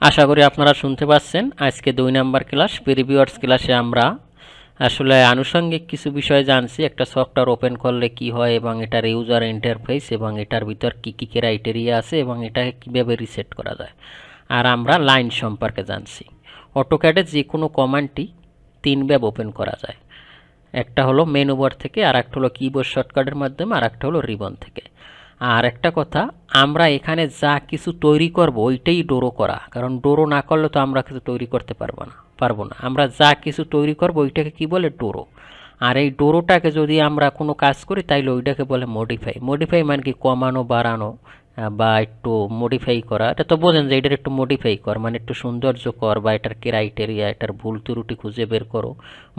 আশা করি আপনারা শুনতে পাচ্ছেন। আজকে 2 নাম্বার ক্লাস, প্রিভিউয়ার্স ক্লাসে আমরা আসলে আনুষঙ্গিক কিছু বিষয় জানছি। একটা সফটওয়্যার ওপেন করলে কি হয় এবং এটার ইউজার ইন্টারফেস এবং এটার ভিতর কি কি ক্রাইটেরিয়া আছে এবং এটাকে কিভাবে রিসেট করা যায়। আর আমরা লাইন সম্পর্কে জানছি। অটোক্যাডে যে কোনো কমান্ডটি 3 ভাবে ওপেন করা যায়। একটা হলো মেনু বার থেকে, আর একটা হলো কিবোর্ড শর্টকাটের মাধ্যমে, আর একটা হলো রিবন থেকে। আর একটা কথা, আমরা এখানে যা কিছু তৈরি করব ওইটাই ডোরো করা, কারণ ডোরো না করলে তো আমরা কিছু তৈরি করতে পারবো না। আমরা যা কিছু তৈরি করব ওইটাকে কি বলে, ডোরো। আর এই ডোরোটাকে যদি আমরা কোনো কাজ করি তাইলে ওইটাকে বলে মডিফাই। মডিফাই মানে কি, কমানো বাড়ানো বা একটু মডিফাই করা। এটা তো বোঝেন যে এটার একটু মডিফাই কর মানে একটু সৌন্দর্য কর, বা এটার ক্রাইটেরিয়া, এটার ভুল ত্রুটি খুঁজে বের করো,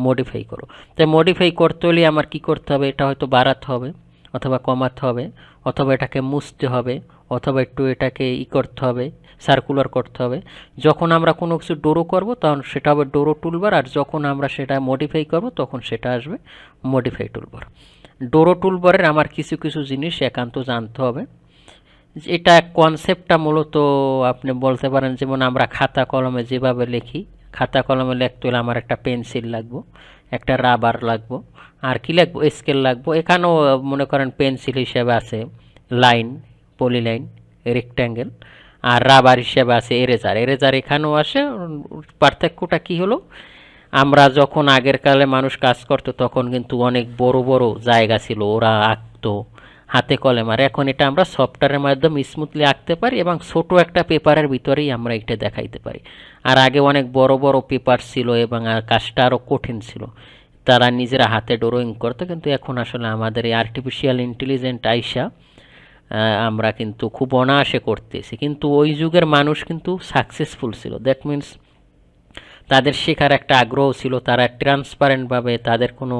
মডিফাই করো। তাই মডিফাই করতে হলে আমার কি করতে হবে, এটা হয়তো বাড়াতে হবে অথবা কমাতে হবে, অথবা এটাকে মুছতে হবে, অথবা একটু এটাকে করতে হবে, সার্কুলার করতে হবে। যখন আমরা কোনো কিছু ডোরো করব তখন সেটা হবে ডোরো টুলবার, আর যখন আমরা সেটা মডিফাই করব তখন সেটা আসবে মডিফাই টুলবার। ডোরো টুলবারের আমার কিছু কিছু জিনিস একান্ত জানতে হবে। এটা কনসেপ্টটা মূলত আপনি বলতে পারেন, যেমন আমরা খাতা কলমে যেভাবে লিখি, খাতা কলমে লিখতে হলে আমার একটা পেন্সিল লাগবো, একটা রাবার লাগবো, আর কি লাগবো, স্কেল লাগবো। এখানেও মনে করেন পেন্সিল হিসেবে আছে লাইন, পলিলাইন, রেক্ট্যাঙ্গেল, আর রাবার হিসেবে আছে এরেজার। এরেজার এখানেও আসে। পার্থক্যটা কি হলো, আমরা যখন আগের কালে মানুষ কাজ করতো তখন কিন্তু অনেক বড় বড় জায়গা ছিল, ওরা আঁকতো হাতে কলম। আর এখন এটা আমরা সফটওয়্যারের মাধ্যমে স্মুথলি আঁকতে পারি এবং ছোট একটা পেপারের ভিতরেই আমরা এটা দেখাইতে পারি। আর আগে অনেক বড় বড় পেপার ছিল এবং আর কাজটা আরও কঠিন ছিল, তারা নিজেরা হাতে ড্রয়িং করতো। কিন্তু এখন আসলে আমাদের এই আর্টিফিশিয়াল ইন্টেলিজেন্ট আইসা আমরা কিন্তু খুব অনায়াসে করতেছি। কিন্তু ওই যুগের মানুষ কিন্তু সাকসেসফুল ছিল। দ্যাট মিন্স তাদের শেখার একটা আগ্রহ ছিল, তারা ট্রান্সপারেন্টভাবে, তাদের কোনো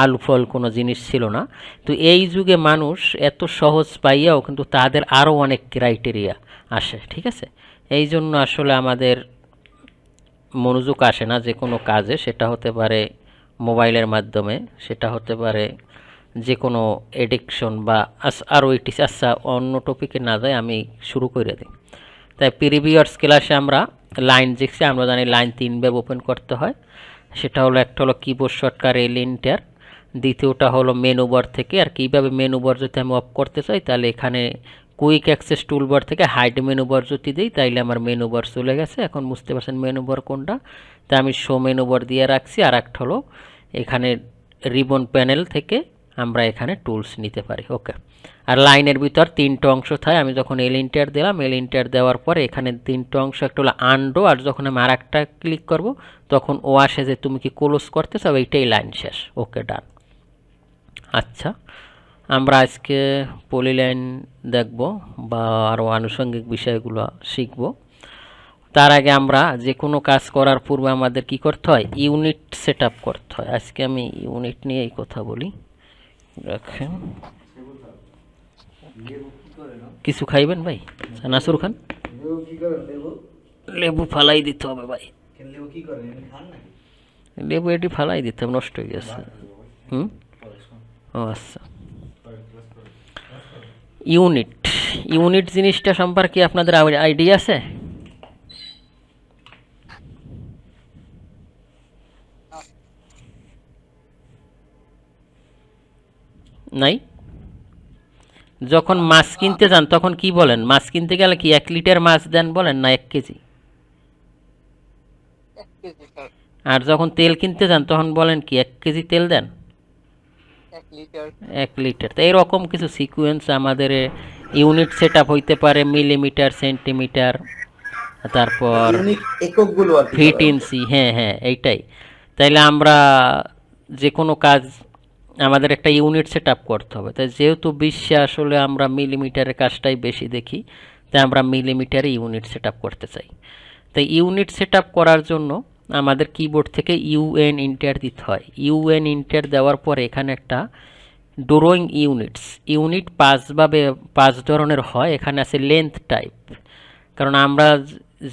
আলফল কোনো জিনিস ছিল না। তো এই যুগে মানুষ এত সহজ পাইয়াও কিন্তু তাদের আরও অনেক ক্রাইটেরিয়া আসে, ঠিক আছে। এই জন্য আসলে আমাদের মনোযোগ আসে না যে কোনো কাজে, সেটা হতে পারে মোবাইলের মাধ্যমে, সেটা হতে পারে যে কোনো এডিকশন বা আরও ইটিস। আচ্ছা, অন্য টপিকে না যায়, আমি শুরু করে দিই। তাই প্রিভিউয়ার্স ক্লাসে আমরা লাইন শিখছি। আমরা জানি লাইন 3 ভাবে ওপেন করতে হয়। সেটা হলো, একটা হলো কিবোর্ড শর্টকাট এল এন্টার, দ্বিতীয়টা হলো মেনু বার থেকে। আর কীভাবে মেনু বার যদি আমি অফ করতে চাই তাহলে এখানে কুইক অ্যাক্সেস টুলবার থেকে হাইড মেনু বার যদি দিই তাইলে আমার মেনু বার চলে গেছে। এখন বুঝতে পারছেন মেনু বার কোনটা, তাই আমি শো মেনু বার দিয়ে রাখছি। আর একটা হলো এখানে রিবন প্যানেল থেকে আমরা এখানে টুলস নিতে পারি। ওকে। আর লাইনের ভিতর 3টা অংশ থাকে। আমি যখন এল এন্টার দিলাম, এল এন্টার দেওয়ার পরে এখানে 3টা অংশ, একটা হলো আনডো, আর যখন আমি আর একটা ক্লিক করব তখন ও আসে যে তুমি কি ক্লোজ করতে চাও, এইটাই লাইন শেষ। ওকে, ডান। আচ্ছা, আমরা আজকে পলিলাইন দেখব বা আরও আনুষঙ্গিক বিষয়গুলো শিখব। তার আগে আমরা যে কোনো কাজ করার পূর্বে আমাদের কি করতে হয়, ইউনিট সেট আপ করতে হয়। আজকে আমি ইউনিট নিয়েই কথা বলি। রাখেন, কিছু খাইবেন ভাই? নাসুর খান। লেবু ফালাই দিতে হবে ভাই, লেবু এটি ফালাই দিতে হবে, নষ্ট হয়ে গেছে। হুম, ও আচ্ছা। ইউনিট, ইউনিট জিনিসটা সম্পর্কে আপনাদের আইডিয়া আছে? নাই? যখন মাছ কিনতে যান তখন কি বলেন? মাছ কিনতে গেলে কি 1 লিটার মাছ দেন বলেন না 1 কেজি? আর যখন তেল কিনতে যান তখন বলেন কি 1 কেজি তেল দেন? 1 লিটার। তো এরকম কিছু সিকুয়েন্স আমাদের ইউনিট সেট আপ হইতে পারে, মিলিমিটার, সেন্টিমিটার, তারপর এককগুলো আর কি ফিট, ইঞ্চি। হ্যাঁ হ্যাঁ, এইটাই। তাইলে আমরা যে কোনো কাজ আমাদের একটা ইউনিট সেট আপ করতে হবে। তাই যেহেতু বিশ্বে আসলে আমরা মিলিমিটারের কাজটাই বেশি দেখি, তাই আমরা মিলিমিটারে ইউনিট সেট আপ করতে চাই। তাই ইউনিট সেট আপ করার জন্য আমাদের কিবোর্ড থেকে ইউএন ইন্টার দিতে হয়। ইউএন ইন্টার দেওয়ার পরে এখানে একটা ড্রয়িং ইউনিটস, ইউনিট 5 ধরনের হয়। এখানে আছে লেন্থ টাইপ, কারণ আমরা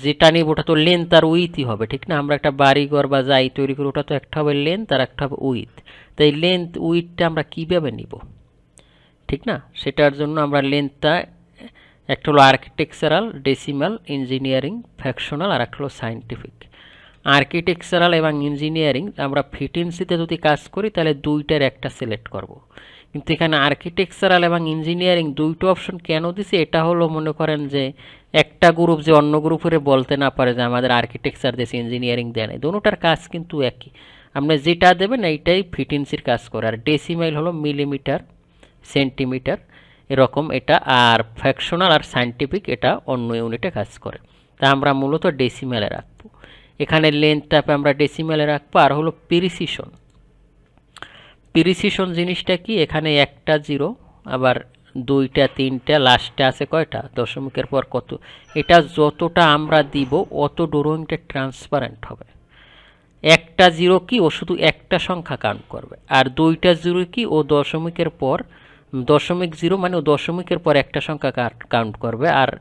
যেটা নিব ওটা তো লেন্থ আর উইথই হবে, ঠিক না। আমরা একটা বাড়িঘর বা যাই তৈরি করি, ওটা তো একটা হবে লেন্থ আর একটা হবে উইথ। তাই লেন্থ উইথটা আমরা কীভাবে নিব, ঠিক না। সেটার জন্য আমরা লেন্থটা একটা হলো আর্কিটেকচারাল, ডেসিমাল, ইঞ্জিনিয়ারিং, ফ্র্যাকশনাল, আর একটা হলো সায়েন্টিফিক। আর্কিটেকচারাল এবং ইঞ্জিনিয়ারিং আমরা ফিটেন্সিতে যদি কাজ করি তাহলে দুইটার একটা সিলেক্ট করব। কিন্তু এখানে আর্কিটেকচারাল এবং ইঞ্জিনিয়ারিং দুইটা অপশন কেন দিছি, এটা হলো মনে করেন যে একটা গ্রুপ যে অন্য গ্রুপের বলতে না পারে যে আমাদের আর্কিটেকচার দিয়েছে, ইঞ্জিনিয়ারিং দেয় নাই, দুটোটার কাজ কিন্তু একই। আপনি যেটা দেবেন এইটাই ফিটেন্সির কাজ করে। আর ডেসিমাইল হলো মিলিমিটার, সেন্টিমিটার এরকম এটা। আর ফ্র্যাকশনাল আর সায়েন্টিফিক এটা অন্য ইউনিটে কাজ করে। তা আমরা মূলত ডেসিমেলে রাখবো। এখানে লেন্থটাকে আমরা ডেসিমেলে রাখবো। আর হলো প্রিসিশন। প্রিসিশন জিনিসটা কি, এখানে একটা জিরো, আবার দুইটা, তিনটা, লাস্টে আছে কয়টা দশমিকের পর কত, এটা যতটা আমরা দিব অত ড্রয়িংটা ট্রান্সপারেন্ট হবে। একটা জিরো কি, ও শুধু একটা সংখ্যা কাউন্ট করবে। আর দুইটা জিরো কি, ও দশমিকের পর দশমিক জিরো মানে ও দশমিকের পর একটা সংখ্যা কাউন্ট করবে। আর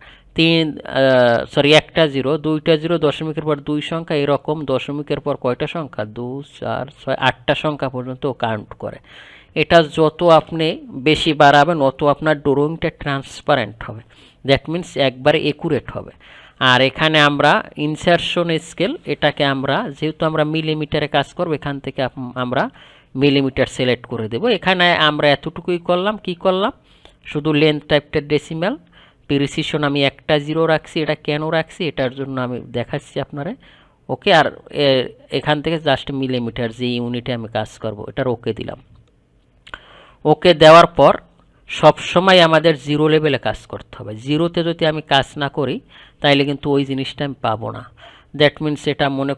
একটা জিরো, দুইটা জিরো, দশমিকের পর দুই সংখ্যা, এরকম দশমিকের পর কয়টা সংখ্যা, 2, 4, 6, 8টা সংখ্যা পর্যন্ত ও কাউন্ট করে। এটা যত আপনি বেশি বাড়াবেন অত আপনার ড্রয়িংটা ট্রান্সপারেন্ট হবে, দ্যাট মিন্স একবারে একুরেট হবে। আর এখানে আমরা ইনসারশন স্কেল, এটাকে আমরা যেহেতু আমরা মিলিমিটারে কাজ করব, এখান থেকে আমরা মিলিমিটার সিলেক্ট করে দেব। এখানে আমরা এতটুকুই করলাম, কি করলাম, শুধু লেন্থ টাইপটা ডেসিমাল, প্রিসিশন আমি একটা জিরো রাখছি। এটা কেন রাখছি এটার জন্য আমি দেখাচ্ছি আপনারা। ওকে, আর এখান থেকে জাস্ট মিলিমিটার যে ইউনিটে আমি কাজ করব এটার ওকে দিলাম। ওকে দেওয়ার পর সব সময় আমাদের জিরো লেভেলে কাজ করতে হবে। জিরোতে যদি আমি কাজ না করি তাইলে কিন্তু ওই জিনিসটা আমি পাবো না। দ্যাট মিন্স এটা মনে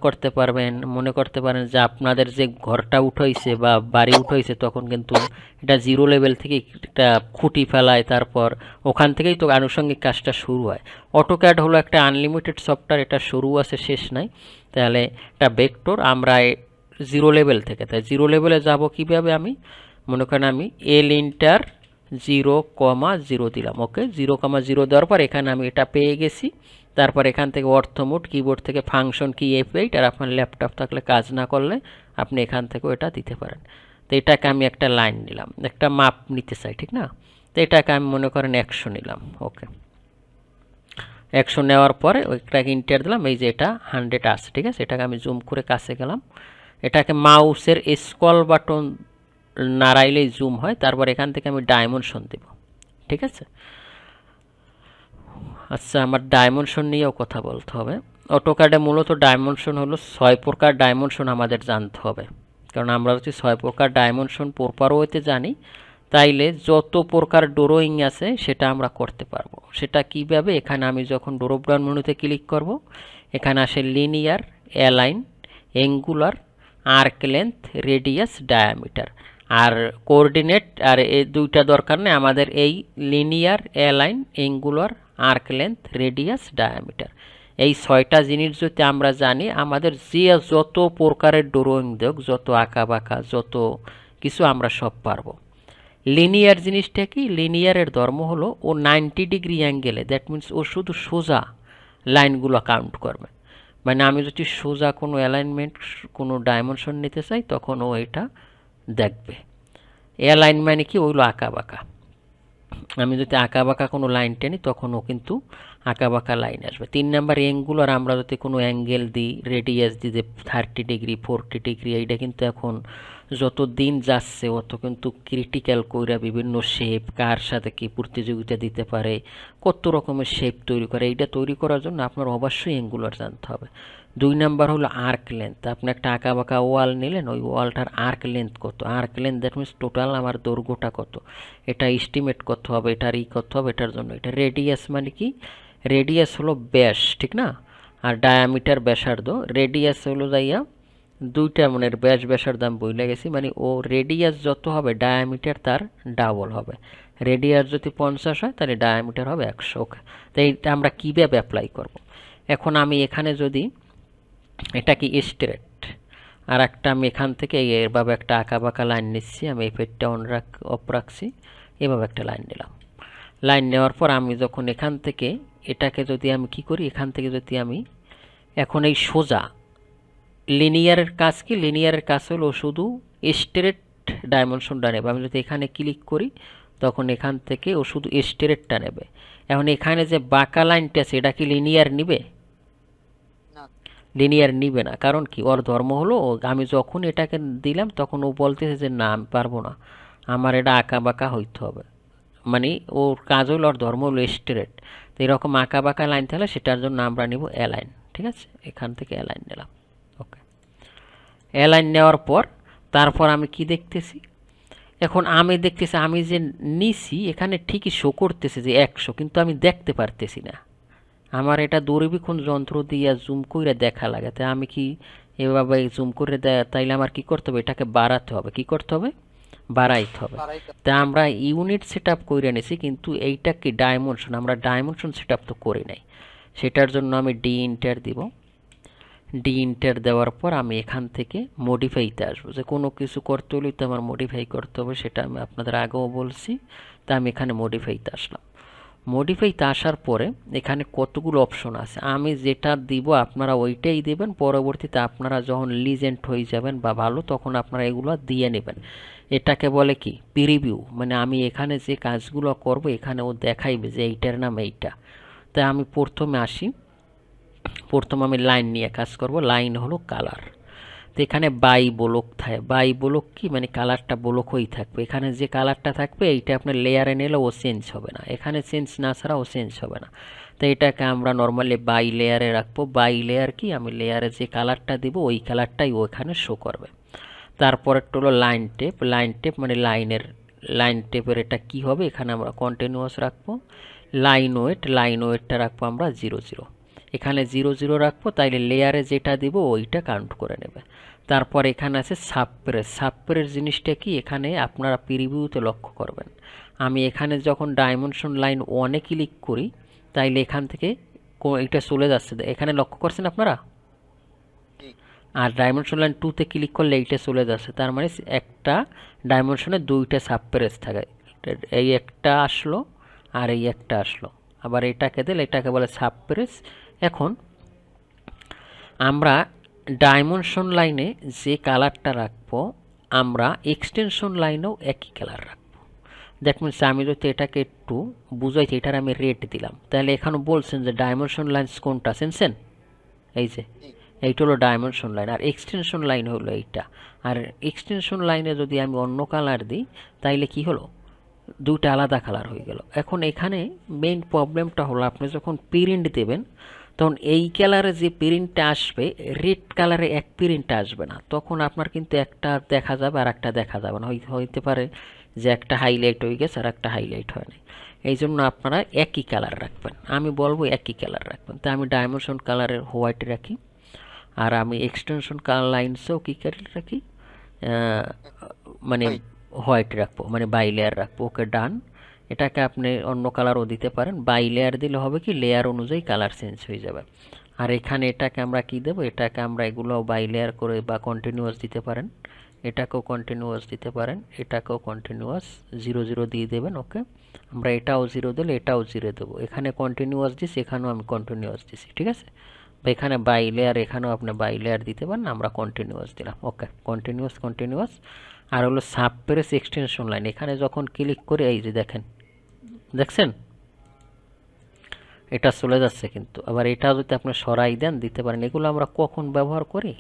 করতে পারেন যে আপনাদের যে ঘরটা উঠাইছে বা বাড়ি উঠাইছে তখন কিন্তু এটা জিরো লেভেল থেকে একটা খুঁটি ফেলায়, তারপর ওখান থেকেই তো আনুষঙ্গিক কাজটা শুরু হয়। অটোক্যাড হলো একটা আনলিমিটেড সফটওয়্যার, এটা শুরু আছে শেষ নাই। তাহলে এটা ভেক্টর, আমরা জিরো লেভেল থেকে, তাই জিরো লেভেলে যাব কীভাবে, আমি মনে করেন আমি এল ইন্টার 0,0 দিলাম। ওকে, 0,0 দেওয়ার পর এখানে আমি এটা পেয়ে গেছি। তারপর এখান থেকে অর্থমোড কিবোর্ড থেকে ফাংশন কি F8, আর আপনার ল্যাপটপ থাকলে কাজ না করলে আপনি এখান থেকেও এটা দিতে পারেন। তো এটাকে আমি একটা লাইন নিলাম, একটা মাপ নিতে চাই, ঠিক না? তো এটাকে আমি মনে করেন 100 নিলাম। ওকে, 100 নেওয়ার পরে ওইটাকে ইন্টার দিলাম। এই যে এটা 100 আছে, ঠিক আছে। এটাকে আমি জুম করে কাছে গেলাম। এটাকে মাউসের স্ক্রল বাটন নাড়াইলেই জুম হয়। তারপর এখান থেকে আমি ডাইমেনশন দেব, ঠিক আছে। আচ্ছা, আমার ডাইমেনশন নিয়েও কথা বলতে হবে। অটোক্যাডে মূলত ডাইমেনশন হলো 6 প্রকার ডাইমেনশন আমাদের জানতে হবে। কারণ আমরা যদি 6 প্রকার ডাইমেনশন প্রপার ওয়েতে জানি তাইলে যত প্রকার ড্রয়িং আছে সেটা আমরা করতে পারবো। সেটা কীভাবে, এখানে আমি যখন ড্রপ ডাউন মেনুতে ক্লিক করব, এখানে আসে linear, align, angular, arc length, radius, diameter. আর কোঅর্ডিনেট আর এই দুইটা দরকার নেই আমাদের, এই linear, align, angular, arc length, radius, diameter, এই 6টা জিনিস যদি আমরা জানি, আমাদের যে যত প্রকারের ড্রয়িং দেখ, যত আঁকা বাঁকা যত কিছু আমরা সব পারবো। লিনিয়ার জিনিসটা কি, লিনিয়ারের ধর্ম হলো ও 90 ডিগ্রি অ্যাঙ্গেলে, দ্যাট মিন্স ও শুধু সোজা লাইনগুলো কাউন্ট করবে। মানে আমি যদি সোজা কোনো অ্যালাইনমেন্ট, কোনো ডাইমেনশন নিতে চাই তখন ও এটা দেখবে। অ্যালাইন মানে কি, ওইগুলো আঁকা বাঁকা। আমি যদি আঁকা বাঁকা কোনো লাইন টেনি তখন ও কিন্তু আঁকা বাঁকা লাইন আসবে। 3 নাম্বার অ্যাঙ্গুলার, আমরা যদি কোনো অ্যাঙ্গেল দিই, রেডিয়াস দিই যে 30 ডিগ্রি 40 ডিগ্রি, এইটা কিন্তু এখন যত দিন যাচ্ছে অত কিন্তু ক্রিটিক্যাল কইরা বিভিন্ন শেপ, কার সাথে কি প্রতিযোগিতা দিতে পারে, কত রকমের শেপ তৈরি করে, এইটা তৈরি করার জন্য আপনার অবশ্যই অ্যাঙ্গুলার জানতে হবে। 2 নাম্বার হলো আর্ক লেন্থ। আপনি একটা আঁকা বাঁকা ওয়াল নিলেন, ওই ওয়ালটার আর্ক লেন্থ কত, arc length that means total আমার দৈর্ঘ্যটা কত, এটা এস্টিমেট করতে হবে, এটার করতে হবে এটার জন্য। এটা রেডিয়াস মানে কি, রেডিয়াস হলো ব্যাস, ঠিক না? আর ডায়ামিটার ব্যাসার্ধ। রেডিয়াস হলো যাইয়া দুইটা মনের ব্যাস ব্যাসার্ধ আমি বইলে গেছি, মানে ও রেডিয়াস যত হবে ডায়ামিটার তার ডাবল হবে। রেডিয়াস যদি 50 হয় তাহলে ডায়ামিটার হবে 100। ওকে, তো এইটা আমরা কীভাবে অ্যাপ্লাই করব। এখন আমি এখানে যদি এটা কি স্ট্রেট, আর একটা আমি এখান থেকে এভাবে একটা আঁকা বাঁকা লাইন নিচ্ছি, আমি এফেক্টটা অফ রাখছি, এভাবে একটা লাইন নিলাম। লাইন নেওয়ার পর আমি যখন এখান থেকে এটাকে যদি আমি কি করি, এখান থেকে যদি আমি এখন এই সোজা লিনিয়ারের কাজ কি, লিনিয়ারের কাজ হলো শুধু স্ট্রেট ডাইমেনশনটা নেব। আমি যদি এখানে ক্লিক করি তখন এখান থেকে ও শুধু স্ট্রেটটা নেবে। এখন এখানে যে বাঁকা লাইনটা আছে এটা কি লিনিয়ার নিবে? লিনিয়ার নিবে না। কারণ কি, ওর ধর্ম হলো আমি যখন এটাকে দিলাম তখন ও বলতেছে যে না আমি পারবো না, আমার এটা আঁকা বাঁকা হইতে হবে। মানে ওর কাজ হলো, ওর ধর্ম হলো স্ট্রেট। তো এরকম আঁকা বাঁকা লাইন থাকলে সেটার জন্য আমরা নিব অ্যালাইন। ঠিক আছে, এখান থেকে অ্যালাইন নিলাম। ওকে, অ্যালাইন নেওয়ার পর তারপর আমি কি দেখতেছি, এখন আমি দেখতেছি আমি যে নিছি এখানে ঠিকই শো করতেছে যে 100, কিন্তু আমি দেখতে পারতেছি না। আমার এটা দূরবীক্ষণ যন্ত্র দিয়ে জুম করে দেখা লাগে। তাই আমি কি এভাবে জুম করে তাইলে আমার কি করতে হবে, এটাকে বাড়াতে হবে। কি করতে হবে? বাড়াইতে হবে। তা আমরা ইউনিট সেট আপ করে নিছি, কিন্তু এইটা কি ডাইমেনশন, আমরা ডাইমেনশন সেট আপ তো করি নাই। সেটার জন্য আমি ডি ইন্টার দিব। ডি ইন্টার দেওয়ার পর আমি এখান থেকে মডিফাইতে আসবো। যে কোনো কিছু করতে হলে তো আমার মডিফাই করতে হবে, সেটা আমি আপনাদের আগেও বলছি। তা আমি এখানে মডিফাইতে আসলাম। মডিফাইতে আসার পরে এখানে কতগুলো অপশন আছে, আমি যেটা দিব আপনারা ওইটাই দেবেন। পরবর্তীতে আপনারা যখন লিজেন্ড হয়ে যাবেন বা ভালো, তখন আপনারা এগুলো দিয়ে নেবেন। এটাকে বলে কি প্রিভিউ, মানে আমি এখানে যে কাজগুলো করব এখানে ও দেখাইবে যে এইটার নাম এইটা। তাই আমি প্রথমে আসি, প্রথমে আমি লাইন নিয়ে কাজ করব। লাইন হলো কালার। তো এখানে বাই ব্লক থাকে। বাই ব্লক কি, মানে কালারটা ব্লক হয়েই থাকবে। এখানে যে কালারটা থাকবে এইটা আপনার লেয়ারে নিলে ও চেঞ্জ হবে না, এখানে চেঞ্জ না ছাড়া ও চেঞ্জ হবে না। তো এটাকে আমরা নর্মালি বাই লেয়ারে রাখবো। বাই লেয়ার কি, আমি লেয়ারে যে কালারটা দিব ওই কালারটাই ওখানে শো করবে। তারপরেরটা হলো লাইন টেপ। লাইন টেপ মানে লাইন টেপের এটা কি হবে, এখানে আমরা কন্টিনিউয়াস রাখবো। লাইন ওয়েট, লাইন ওয়েটটা রাখবো আমরা 0 0। এখানে 0 0 রাখবো, তাইলে লেয়ারে যেটা দিব ওইটা কাউন্ট করে নেবে। তারপর এখানে আছে সাবপ্রেস। সাবপ্রেস জিনিসটা কি, এখানে আপনারা প্রিভিউতে লক্ষ্য করবেন। আমি এখানে যখন ডাইমেনশন লাইন 1-এ ক্লিক করি, তাইলে এখান থেকে এটা চলে যাচ্ছে, এখানে লক্ষ্য করছেন আপনারা। আর ডাইমেনশন লাইন 2-তে ক্লিক করলে এইটা চলে যাচ্ছে। তার মানে একটা ডাইমেনশনে দুইটা সাবপ্রেস থাকে। এই একটা আসলো আর এই একটা আসলো, আবার এটাকে দিলে এটাকে বলে সাবপ্রেস। এখন আমরা ডাইমেনশন লাইনে যে কালারটা রাখবো, আমরা এক্সটেনশন লাইনেও একই কালার রাখবো। দ্যাট মিনস আমি যদি এটাকে একটু বুঝাইছি, এটার আমি রেট দিলাম, তাহলে এখানে বলছেন যে ডাইমেনশন লাইন কোনটা চেনছেন, এই যে এইটা হলো ডাইমেনশন লাইন, আর এক্সটেনশন লাইন হলো এইটা। আর এক্সটেনশন লাইনে যদি আমি অন্য কালার দিই, তাইলে কি হলো, দুইটা আলাদা কালার হয়ে গেল। এখন এখানে মেইন প্রবলেমটা হলো, আপনি যখন প্রিন্ট দেবেন তখন এই কালারে যে প্রিন্টটা আসবে, রেড কালারে এক প্রিন্ট আসবে না। তখন আপনার কিন্তু একটা দেখা যাবে আর একটা দেখা যাবে না। হইতে পারে যে একটা হাইলাইট হয়ে গেছে আর একটা হাইলাইট হয়নি। এই জন্য আপনারা একই কালার রাখবেন। আমি বলবো একই কালার রাখবেন। তাই আমি ডাইমেনশন কালারের হোয়াইট রাখি, আর আমি এক্সটেনশন কালার লাইনসেও কী কালার রাখি, মানে হোয়াইট রাখবো, মানে বাই লেয়ার রাখবো। ওকে ডান। এটাকে আপনি অন্য কালারও দিতে পারেন। বাই লেয়ার দিলে হবে কি, লেয়ার অনুযায়ী কালার চেঞ্জ হয়ে যাবে। আর এখানে এটাকে আমরা কি দেবো, এটাকে আমরা এগুলো বাই লেয়ার করে বা কন্টিনিউয়াস দিতে পারেন। এটাকেও কন্টিনিউয়াস দিতে পারেন, এটাকেও কন্টিনিউয়াস 0 0 দিয়ে দেবেন। ওকে, আমরা এটাও 0 দিলে এটাও 0 দেবো। এখানে কন্টিনিউয়াস দিছি, এখানেও আমি কন্টিনিউয়াস দিছি। ঠিক আছে, বা এখানে বাই লেয়ার, এখানেও আপনি বাই লেয়ার দিতে পারেন, আমরা কন্টিনিউয়াস দিলাম। ওকে, কন্টিনিউয়াস কন্টিনিউয়াস। আর হলো সাবপ্রেস এক্সটেনশন লাইন, এখানে যখন ক্লিক করে এই যে দেখেন, দেখছেন এটা চলে যাচ্ছে। কিন্তু আবার এটা যদি আপনি সরাই দেন দিতে পারেন। এগুলো আমরা কখন ব্যবহার করি,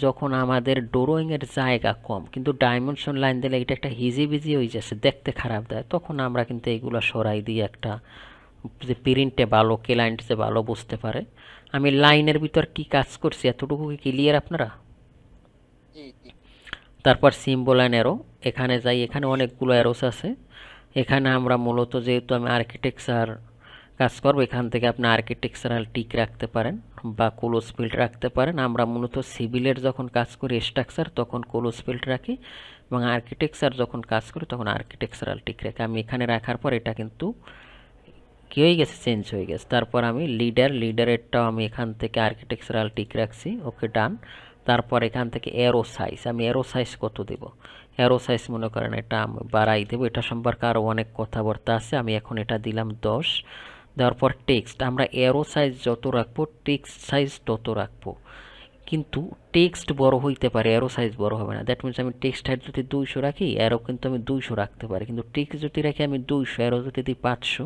যখন আমাদের ড্রয়িংয়ের জায়গা কম, কিন্তু ডাইমেনশন লাইন দিলে এটা একটা হিজিবিজি হয়ে যাচ্ছে, দেখতে খারাপ দেয়, তখন আমরা কিন্তু এইগুলো সরাই দিয়ে একটা যে প্রিন্টে ভালো, ক্লায়েন্টে ভালো বুঝতে পারে। আমি লাইনের ভিতর কি কাজ করছি এতটুকু কি ক্লিয়ার আপনারা? তারপর সিম্বল অ্যান্ড অ্যারো, এখানে যাই, এখানে অনেকগুলো অ্যারোস আছে। এখানে আমরা মূলত যেহেতু আমি আর্কিটেকচার কাজ করবো, এখান থেকে আপনি আর্কিটেকচারাল টিক রাখতে পারেন বা ক্লোজ ফিল্ড রাখতে পারেন। আমরা মূলত সিভিলের যখন কাজ করি স্ট্রাকচার, তখন ক্লোজ ফিল্ড রাখি, এবং আর্কিটেকচার যখন কাজ করি তখন আর্কিটেকচারাল টিক রাখি। আমি এখানে রাখার পর এটা কিন্তু কী হয়ে গেছে, চেঞ্জ হয়ে গেছে। তারপর আমি লিডারেরটাও আমি এখান থেকে আর্কিটেকচারাল টিক রাখছি। ওকে ডান। তারপর এখান থেকে অ্যারো সাইজ, আমি অ্যারো সাইজ কত দেব, অ্যারো সাইজ মনে করেন এটা আমি বাড়াই দেবো। এটা সম্পর্কে আরও অনেক কথাবার্তা আছে, আমি এখন এটা দিলাম 10। দেওয়ার পর টেক্সট, আমরা অ্যারো সাইজ যত রাখবো টেক্সট সাইজ তত রাখবো। কিন্তু টেক্সট বড় হইতে পারে, অ্যারো সাইজ বড় হবে না। দ্যাট মিনস আমি টেক্সট হাইট যদি 200 রাখি, অ্যারো কিন্তু আমি 200 রাখতে পারি, কিন্তু টেক্সট যদি রাখি আমি 200, অ্যারো যদি দিই 500,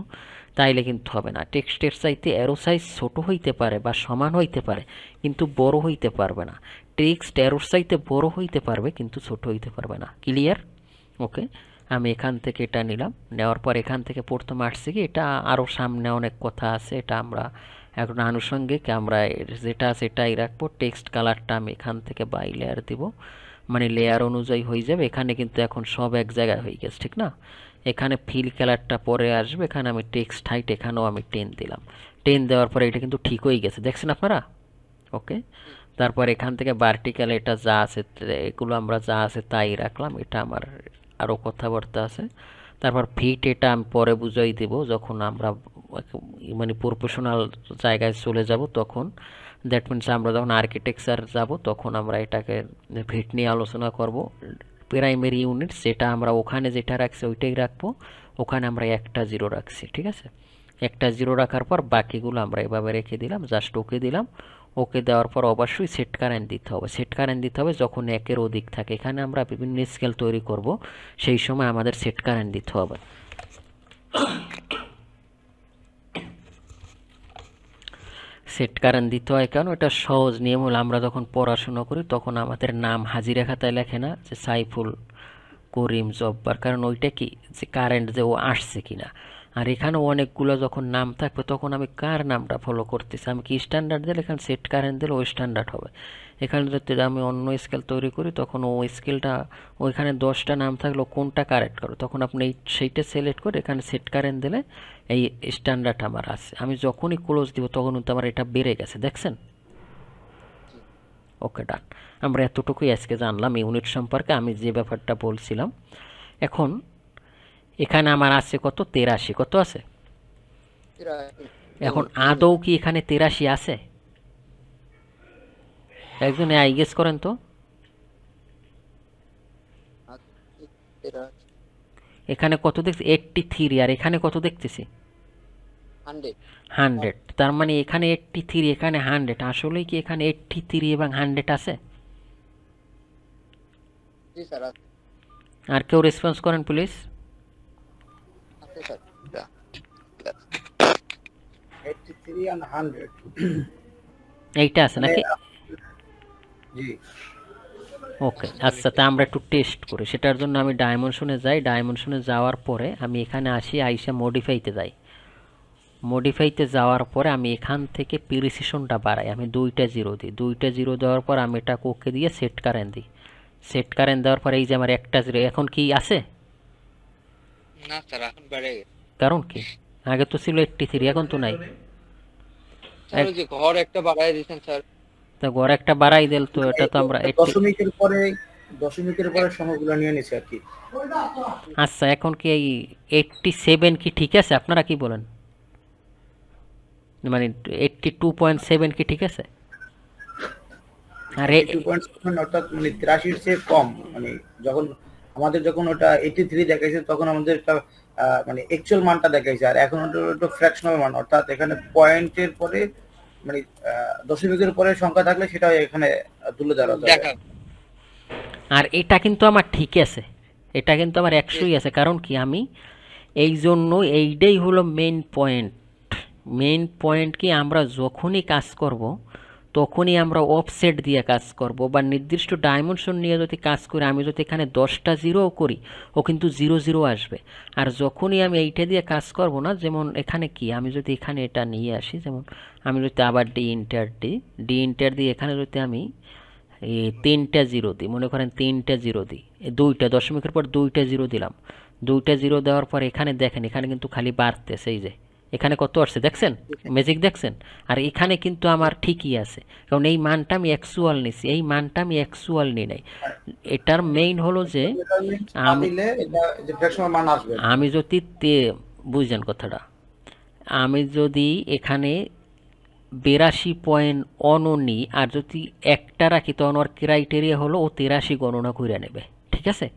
তাইলে কিন্তু হবে না। টেক্সটের চাইতে অ্যারো সাইজ ছোট হইতে পারে বা সমান হইতে পারে, কিন্তু বড় হইতে পারবে না। টেক্সট অ্যারোর চাইতে বড় হইতে পারবে, কিন্তু ছোট হইতে পারবে না। ক্লিয়ার? ওকে, আমি এখান থেকে এটা নিলাম। নেওয়ার পর এখান থেকে প্রথম আসছে কি, এটা আরও সামনে অনেক কথা আছে, এটা আমরা এখন আনুষঙ্গিক আমরা যেটা আছে এটাই রাখবো। টেক্সট কালারটা আমি এখান থেকে বাই লেয়ার দিব, মানে লেয়ার অনুযায়ী হয়ে যাবে। এখানে কিন্তু এখন সব এক জায়গায় হয়ে গেছে, ঠিক না? এখানে ফিল কালারটা পরে আসবে। এখানে আমি টেক্সট হাইট এখানেও আমি 10 দিলাম। 10 দেওয়ার পরে এটা কিন্তু ঠিক হয়ে গেছে, দেখছেন আপনারা? ওকে, তারপর এখান থেকে ভার্টিক্যাল এটা যা আছে, এগুলো আমরা যা আছে তাই রাখলাম। এটা আমার আরও কথাবার্তা আছে। তারপর ফিট এটা আমি পরে বুঝাই দেব যখন আমরা মানে প্রফেশনাল জায়গায় চলে যাব তখন। দ্যাট মিনস আমরা যখন আর্কিটেকচার যাব তখন আমরা এটাকে ফিট নিয়ে আলোচনা করব। প্রাইমারি ইউনিট সেটা আমরা ওখানে যেটা রাখছি ওইটাই রাখবো, ওখানে আমরা একটা জিরো রাখছি, ঠিক আছে? একটা জিরো রাখার পর বাকিগুলো আমরা এভাবে রেখে দিলাম, জাস্ট ওকে দিলাম। ওকে দেওয়ার পর অবশ্যই সেট কারেন্ট দিতে হবে। সেট কারেন্ট দিতে হবে যখন একের অধিক থাকে। এখানে আমরা বিভিন্ন স্কেল তৈরি করব, সেই সময় আমাদের সেট কারেন্ট দিতে হবে। সেট কারেন্ট দিতে হয় কারণ এটা সহজ নিয়ম হলো, আমরা যখন পড়াশোনা করি তখন আমাদের নাম হাজিরা খাতায় লেখে না যে সাইফুল করিম জব্বার, কারণ ওইটা কি যে কারেন্ট যে ও আসছে কিনা। আর এখানে অনেকগুলো যখন নাম থাকবে তখন আমি কার নামটা ফলো করতেছি, আমি কি স্ট্যান্ডার্ড দিলে এখানে সেট কারেন্ট দিলে ওই স্ট্যান্ডার্ড হবে। এখানে যদি আমি অন্য স্কেল তৈরি করি তখন ওই স্কেলটা, ওইখানে 10টা নাম থাকলেও কোনটা কারেক্ট করো তখন আপনি সেইটা সিলেক্ট করে এখানে সেট কারেন্ট দিলে এই স্ট্যান্ডার্ড আমার আছে। আমি যখনই ক্লোজ দিব তখন কিন্তু আমার এটা বেড়ে গেছে, দেখছেন? ওকে, ডান। আমরা এতটুকুই আজকে জানলাম ইউনিট সম্পর্কে, আমি যে ব্যাপারটা বলছিলাম। এখন এখানে আমার আছে কত, 83। কত আছে এখন? আদৌ কি এখানে 83 আছে? একজন আই গেস করেন তো। এখানে কত দেখছি? 83। আর এখানে কত দেখতেছি? 100। তার মানে এখানে 83, এখানে 100। আসলেই কি এখানে 83 এবং 100 আছে? আর কেউ রেসপন্স করেন প্লিজ। এইটা আছে নাকি? ওকে, আচ্ছা, তা আমরা একটু টেস্ট করি। সেটার জন্য আমি ডাইমেনশনে যাই। ডাইমেনশনে যাওয়ার পরে আমি এখানে আসি, আইসা মডিফাইতে যাই। মডিফাইতে যাওয়ার পরে আমি এখান থেকে প্রিসিশনটা বাড়াই, আমি 2টা জিরো দিই। 2টা জিরো দেওয়ার পর আমি এটা ওকে দিয়ে সেট কারেন্ট দিই। সেট কারেন্ট দেওয়ার পরে এই যে আমার একটা জিরো এখন কি আছে? না স্যার, এখন বেড়ে গেছে। কারণ কি, আগে তো ছিল 83, এখন তো নাই। স্যার ওই যে ঘর একটা বাড়ায় দিয়েছেন স্যার। তা গড় একটা বাড়াই দিল তো এটা তো আমরা দশমিকের পরে সংখ্যাগুলো নিয়ে নিছি আর কি। আচ্ছা, এখন কি এই 87 কি ঠিক আছে? আপনারা কি বলেন? মানে 82.7 কি ঠিক আছে? আরে 82.7 অর্থাৎ মানে 83 এর চেয়ে কম। মানে যখন ওটা 83 দেখাইছে তখন আমাদের একটা মানে অ্যাকচুয়াল মানটা দেখাইছে, আর এখন ওটা ফ্র্যাকশনাল মান, অর্থাৎ এখানে পয়েন্টের পরে মানে দশমিকের পরে সংখ্যা থাকলে সেটা এখানে তুলে ধরা যাবে। আর এটা কিন্তু আমার ঠিক আছে, এটা কিন্তু আমার 100ই আছে। কারণ কি, আমি এই জন্য এইটাই হলো মেইন পয়েন্ট। মেইন পয়েন্ট কি, আমরা যখনই কাজ করব তখনই আমরা অফসেট দিয়ে কাজ করব, বা নির্দিষ্ট ডাইমেনশন নিয়ে যদি কাজ করি, আমি যদি এখানে 10টা জিরোও করি ও কিন্তু 0 0 আসবে। আর যখনই আমি এইটা দিয়ে কাজ করব না, যেমন এখানে কি, আমি যদি এখানে এটা নিয়ে আসি, যেমন আমি যদি আবার ডি ইন্টার দিই, এখানে যদি আমি এই 3টা জিরো দিই, মনে করেন 3টা জিরো দিই, 2টা দশমিকের পর 2টা জিরো দিলাম। 2টা জিরো দেওয়ার পর এখানে দেখেন, এখানে কিন্তু খালি বাড়তেছে। এই যে এখানে কত আসছে দেখছেন, ম্যাজিক দেখছেন? আর এখানে কিন্তু আমার ঠিকই আছে, কারণ এই মানটা আমি অ্যাকচুয়াল নিছি, এই মানটা আমি অ্যাকচুয়াল নিই নাই। এটার মেইন হলো যে আমি যদি বুঝছেন কথাটা, আমি যদি এখানে 82 নিই আর যদি একটা রাখি, তখন ওর ক্রাইটেরিয়া হলো ও 83 গণনা করে নেবে, ঠিক আছে?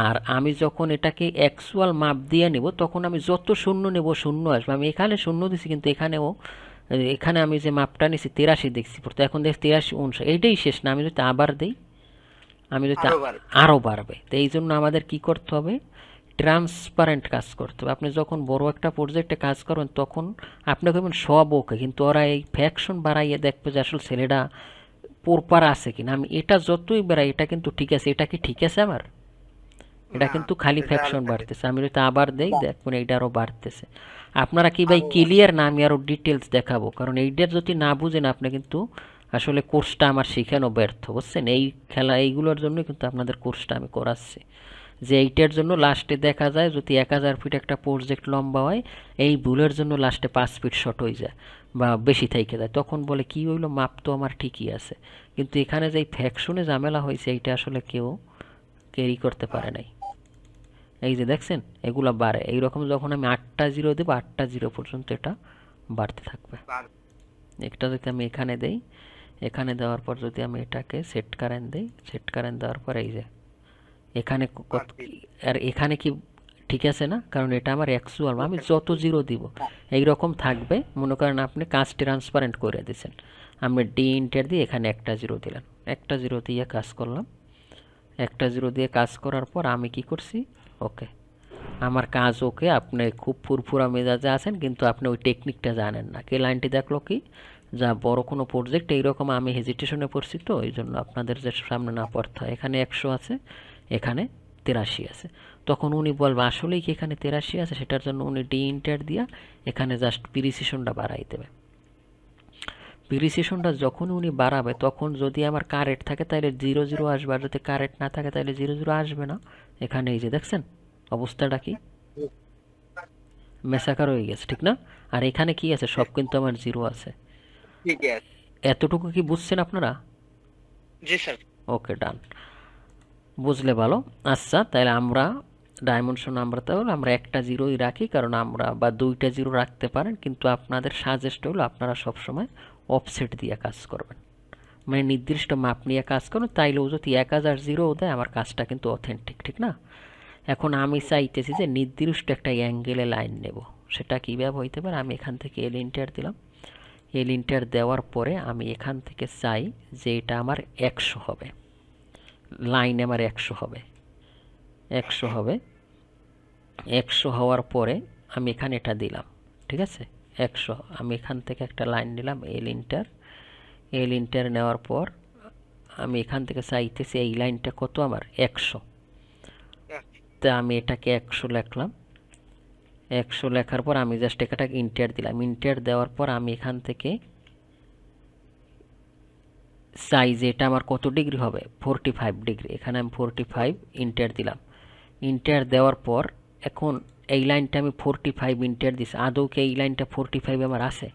আর আমি যখন এটাকে অ্যাকচুয়াল মাপ দিয়ে নেব তখন আমি যত শূন্য নেব শূন্য আসবে। আমি এখানে শূন্য দিছি কিন্তু এখানেও এখানে আমি যে মাপটা নিছি 83 দেখছি, তো এখন দেখছি 83 59, এইটাই শেষ না, আমি যদি আবার দিই, আমি যদি আরো বাড়বে। আরও বাড়বে। তো এই জন্য আমাদের কি করতে হবে, ট্রান্সপারেন্ট কাজ করতে হবে। আপনি যখন বড় একটা প্রজেক্টে কাজ করবেন তখন আপনি কবেন সব ওকে, কিন্তু ওরা এই ফ্যাকশন বাড়াইয়ে দেখবে যে আসলে ছেলেটা প্রপার আছে কিনা। আমি এটা যতই বেড়াই এটা কিন্তু ঠিক আছে, এটা কি ঠিক আছে আমার, এটা না, কিন্তু খালি এটা ফ্যাকশন আরো থাকে। বাড়তেছে। আমি যদি আবার দেই বাহ, দেখুন এইটা আরও বাড়তেছে। আপনারা কি ভাই আরো ক্লিয়ার না আমি আরও ডিটেলস দেখাবো? কারণ এইটার যদি না বুঝেন আপনি কিন্তু আসলে কোর্সটা আমার শেখানো ব্যর্থ, বুঝছেন? এই খেলা এইগুলোর জন্য কিন্তু আপনাদের কোর্সটা আমি করাচ্ছি, যে এইটার জন্য লাস্টে দেখা যায় যদি 1000 ফিট একটা প্রজেক্ট লম্বা হয়, এই ভুলের জন্য লাস্টে 5 ফিট শর্ট হয়ে যায় বা বেশি থেকে যায়, তখন বলে কি হইলো, মাপ তো আমার ঠিকই আছে। কিন্তু এখানে যে ফ্যাকশনে ঝামেলা হয়েছে এইটা আসলে কেউ ক্যারি করতে পারে নাই। এই যে দেখছেন এগুলা বাড়ে, এইরকম যখন আমি 8টা জিরো দেবো 8টা জিরো পর্যন্ত এটা বাড়তে থাকবে। বাড়বে। একটা যদি আমি এখানে দেই, এখানে দেওয়ার পর যদি আমি এটাকে সেট কারেন্ট দেই, সেট কারেন্ট দেওয়ার পর এই যে এখানে বাড়বে। আর এখানে কি ঠিক আছে না, কারণ এটা আমার অ্যাকচুয়াল, আমি যত জিরো দিব এই রকম থাকবে। মনে করেন আপনি কাজ ট্রান্সপারেন্ট করে দিয়েছেন, আমি ডি ইন্টার দিয়ে এখানে একটা জিরো দিলাম, একটা জিরো দিয়ে কাজ করলাম, একটা জিরো দিয়ে কাজ করার পর আমি কি করছি, ওকে আমার কাজ ওকে। আপনি খুব ফুরফুরা মেজাজে আছেন কিন্তু আপনি ওই টেকনিকটা জানেন না। কে লাইনটি দেখলো কি, যা বড় কোনো প্রজেক্ট এইরকম আমি হেজিটেশনে পড়ছি, তো এই জন্য আপনাদের যে সামনে না পড়তে হয়। এখানে 100 আছে, এখানে 83 আছে, তখন উনি বলবে আসলেই কি এখানে 83 আছে, সেটার জন্য উনি ডি ইন্টার দিয়া এখানে জাস্ট প্রিসিশনটা বাড়াই দেবে। প্রিসিশনটা যখন উনি বাড়াবে তখন যদি আমার কারেক্ট থাকে তাহলে 00 আসবে, আর যদি কারেক্ট না থাকে তাহলে 00 আসবে না। এখানে এই যে দেখছেন অবস্থাটা কি, মেসাকার হয়ে গেছে, ঠিক না? আর এখানে কি আছে, সব কিন্তু আমার জিরো আছে। ঠিক আছে। এতটুকু কি বুঝছেন আপনারা? জি স্যার। ওকে, ডান, বুঝলে ভালো। আচ্ছা তাহলে আমরা ডাইমেনশন আমরা তাহলে আমরা একটা জিরোই রাখি, কারণ আমরা বা দুইটা জিরো রাখতে পারেন, কিন্তু আপনাদের সাজেস্ট হলো আপনারা সবসময় অফসেট দিয়ে কাজ করবেন, মানে নির্দিষ্ট মাপ নিয়ে কাজ করুন। তাইলেও যদি 1000 জিরোও দেয় আমার কাজটা কিন্তু অথেন্টিক, ঠিক না? এখন আমি চাইতেছি যে নির্দিষ্ট একটা অ্যাঙ্গেলে লাইন নেব, সেটা কীভাবে হইতে পারে, আমি এখান থেকে এল ইন্টার দিলাম, এল ইন্টার দেওয়ার পরে আমি এখান থেকে চাই যে এটা আমার 100 হবে, লাইন আমার 100 হবে, 100 হবে। 100 হওয়ার পরে আমি এখানে এটা দিলাম, ঠিক আছে? 100 আমি এখান থেকে একটা লাইন নিলাম, এল ইন্টার, এল ইন্টার নেওয়ার পর আমি এখান থেকে চাইতেছি এই লাইনটা কত আমার 100, তা আমি এটাকে 100 লিখলাম। 100 লেখার পর আমি জাস্ট এটাকে ইন্টার দিলাম, ইন্টার দেওয়ার পর আমি এখান থেকে চাই যে এটা আমার কত ডিগ্রি হবে, 45 ডিগ্রি। এখানে আমি 45 ইন্টার দিলাম, ইন্টার দেওয়ার পর এখন এই লাইনটা আমি 45 ইন্টার দিছি, আদৌ কি এই লাইনটা 45 আমার আছে?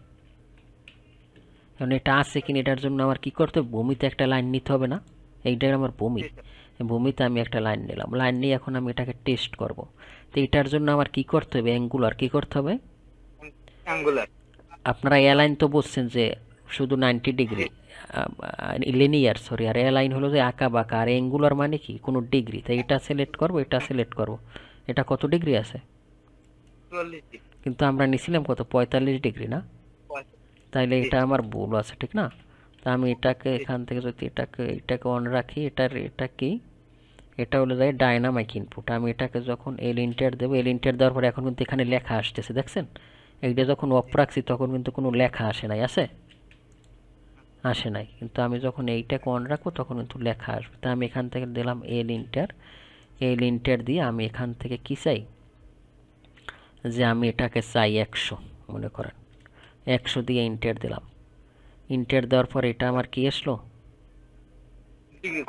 কারণ এটা আছে কিনা এটার জন্য আমার কি করতে হবে, ভূমিতে একটা লাইন নিতে হবে না, এইটার আমার ভূমি, ভূমিতে আমি একটা লাইন নিলাম, লাইন নিয়ে এখন আমি এটাকে টেস্ট করব। তো এটার জন্য আমার কি করতে হবে, অ্যাঙ্গুলার কি করতে হবে, অ্যাঙ্গুলার। আপনারা এলাইন তো বলছেন যে শুধু 90 ডিগ্রি লিনিয়ার, সরি, আর এলাইন হলো যে আঁকা বাঁকা, আর অ্যাঙ্গুলার মানে কি কোনো ডিগ্রি। তাই এটা সিলেক্ট করব, এটা সিলেক্ট করব, এটা কত ডিগ্রি আছে, 44 ডিগ্রি। কিন্তু আমরা নিছিলাম কত 45 ডিগ্রি না, তাইলে এটা আমার ভুল আছে, ঠিক না? তা আমি এটাকে এখান থেকে যদি এটাকে অন রাখি, এটা কি, এটা হলো যায় ডাইনামিক ইনপুট। আমি এটাকে যখন এল ইন্টার দেবো, এল ইন্টার দেওয়ার পরে এখন কিন্তু এখানে লেখা আসতেছে, দেখছেন? এইটা যখন অফ রাখছি তখন কিন্তু কোনো লেখা আসে নাই, আসে নাই, কিন্তু আমি যখন এইটাকে অন রাখবো তখন কিন্তু লেখা আসবে। তা আমি এখান থেকে দিলাম এল ইন্টার, এল ইন্টার দিয়ে আমি এখান থেকে কি চাই, যে আমি এটাকে চাই 100, মনে করেন 100 দিয়ে ইন্টার দিলাম, ইন্টার দেওয়ার পর এটা আমার কি আসলো,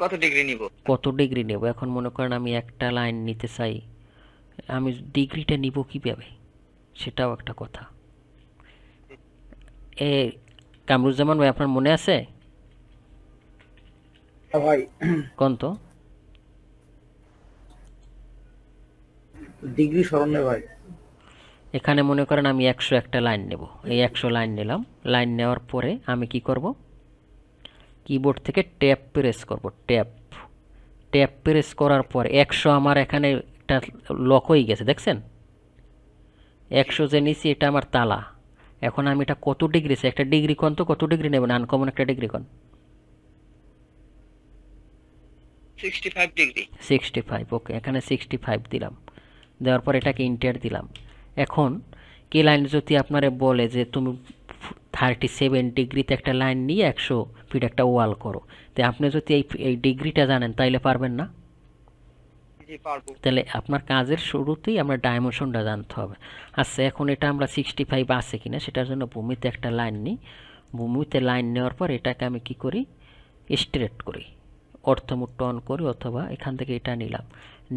কত ডিগ্রি নিব? কত ডিগ্রি নেব। এখন মনে করেন আমি একটা লাইন নিতে চাই, আমি ডিগ্রিটা নিব কীভাবে, সেটাও একটা কথা। এ কামরুজ্জামান ভাই আপনার মনে আছে? ভাই কোন তো ডিগ্রি স্মরণে ভাই, এখানে মনে করেন আমি 100 একটা লাইন নেব, এই 100 লাইন নিলাম, লাইন নেওয়ার পরে আমি কি করব, কিবোর্ড থেকে ট্যাব প্রেস করব, ট্যাব প্রেস করার পর 100 আমার এখানে একটা লক হয়ে গেছে, দেখছেন? 100 যে নিচে এটা আমার তালা, এখন আমি এটা কত ডিগ্রি, একটা ডিগ্রি কোণ তো কত ডিগ্রি নেবেন, আনকমন একটা ডিগ্রি কোণ 65 ডিগ্রি। 65, ওকে, এখানে 65 দিলাম, দেওয়ার পর এটাকে ইন্টার দিলাম। এখন কি লাইন যদি আপনারে বলে যে তুমি 37 ডিগ্রিতে একটা লাইন নিয়ে 100 ফিট একটা ওয়াল করো, তো আপনি যদি এই ডিগ্রিটা জানেন তাইলে পারবেন না? জি পারবো। তাহলে আপনার কাজের শুরুতেই আমরা ডাইমেনশনটা জানতে হবে। আচ্ছা, এখন এটা আমরা 65 আছে কিনা সেটার জন্য ভূমিতে একটা লাইন নিই। ভূমিতে লাইন নেওয়ার পর এটাকে আমি কি করি, স্ট্রেট করি, অর্থমুট্ট অন করি, অথবা এখান থেকে এটা নিলাম।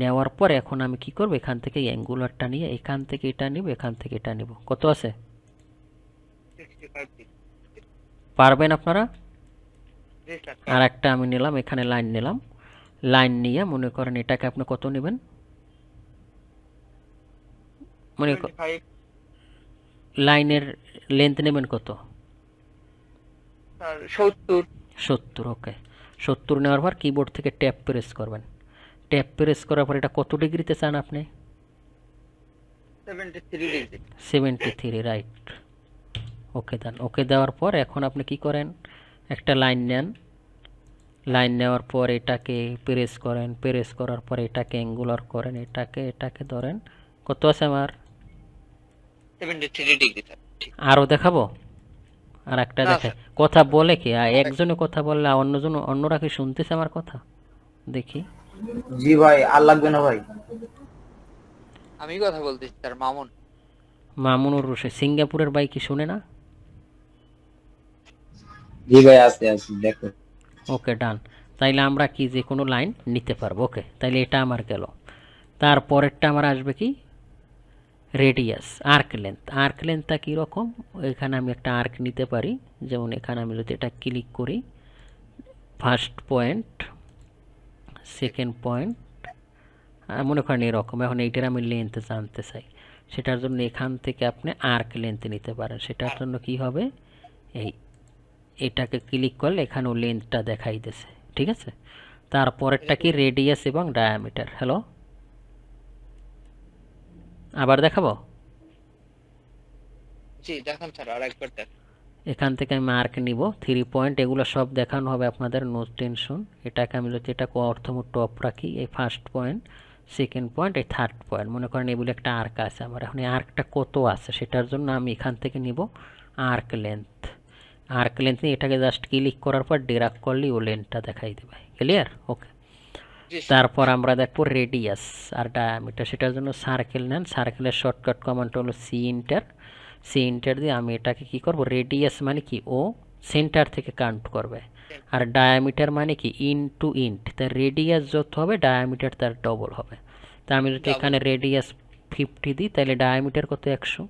নেওয়ার পর এখন আমি কি করব, এখান থেকে অ্যাঙ্গুলারটা নিয়ে এখান থেকে এটা নিব, এখান থেকে এটা নিব। কত আছে? 65 ডিগ্রি। পারবেন আপনারা? জি স্যার। আর একটা আমি নিলাম, এখানে লাইন নিলাম। লাইন নিয়ে মনে করেন এটাকে আপনি কত নেবেন, মনে 25 লাইনের লেন্থ নেবেন কত? স্যার 70। 70, ওকে। 70 নেওয়ার পর কিবোর্ড থেকে ট্যাব প্রেস করবেন। ট্যাব প্রেস করার পর এটা কত ডিগ্রিতে চান আপনি? 73 ডিগ্রি। 73, রাইট। ওকে দেন। ওকে দেওয়ার পর এখন আপনি কি করেন, একটা লাইন নেন। লাইন নেওয়ার পর এটাকে প্রেস করেন, প্রেস করার পর এটাকে অ্যাঙ্গুলার করেন, এটাকে ধরেন। কত আছে আমার? 73 ডিগ্রি স্যার। আরও দেখাবো? আর একটা না, দেখে কথা বলে কি, একজনে কথা বললে অন্যরা কি শুনতেছে আমার কথা? দেখি। জি ভাই, আর লাগবে না ভাই। আমি কথা বলতেছি স্যার, মামুন। মামুনুর রশিদ সিঙ্গাপুরের ভাই কি শুনে না? জি ভাই, আছে আছে, দেখো। ওকে ডান। তাইলে আমরা কি যে কোনো লাইন নিতে পারবো। ওকে, তাইলে এটা আমার গেল। তারপরেরটা আমার আসবে কি, রেডিয়াস, আর্ক লেন্থ। আর্ক লেন্থটা কীরকম, এখানে আমি একটা আর্ক নিতে পারি। যেমন এখানে আমি যদি এটা ক্লিক করি, ফার্স্ট পয়েন্ট, সেকেন্ড পয়েন্ট, মনে করেন এরকম। এখন এইটার আমি লেন্থ জানতে চাই, সেটার জন্য এখান থেকে আপনি আর্ক লেন্থ নিতে পারেন। সেটার জন্য কি হবে, এটাকে ক্লিক করলে এখানেও লেন্থটা দেখাইতেছে, ঠিক আছে। তারপরেরটা কি, রেডিয়াস এবং ডায়ামিটার। হ্যালো, আবার দেখাবো? জি দেখান স্যার, আর একবার দেখ। এখান থেকে আমি মার্ক নিব 3 পয়েন্ট, এগুলো সব দেখানো হবে আপনাদের, নো টেনশন। এটাকে আমি যদি এটা অর্থমূল টপ রাখি, এই ফার্স্ট পয়েন্ট, সেকেন্ড পয়েন্ট, এই থার্ড পয়েন্ট, মনে করেন এগুলো একটা আর্ক আছে আমার। এখন এই আর্কটা কত আছে সেটার জন্য আমি এখান থেকে নিব আর্ক লেন্থ। আর্ক লেন্থ নিয়ে এটাকে জাস্ট ক্লিক করার পর ড্র্যাগ করলেই ও লেন্থটা দেখাই দেবে। ক্লিয়ার? ওকে। জি স্যার। তারপর আমরা দেখবো রেডিয়াস আর ডায়ামিটার। সেটার জন্য সার্কেল নেন, সার্কেলের শর্টকাট কমান্ড হলো সি ইন্টার। সি ইন্টার দিয়ে আমি এটাকে কি করব, রেডিয়াস মানে কি, ও সেন্টার থেকে কাউন্ট করবে। আর ডায়ামিটার মানে কি, ইন টু ইন্ট। তার রেডিয়াস যত হবে ডায়ামিটার তার ডবল হবে। তা আমি যদি এখানে রেডিয়াস 50 দিই, তাহলে ডায়ামিটার কত, 100।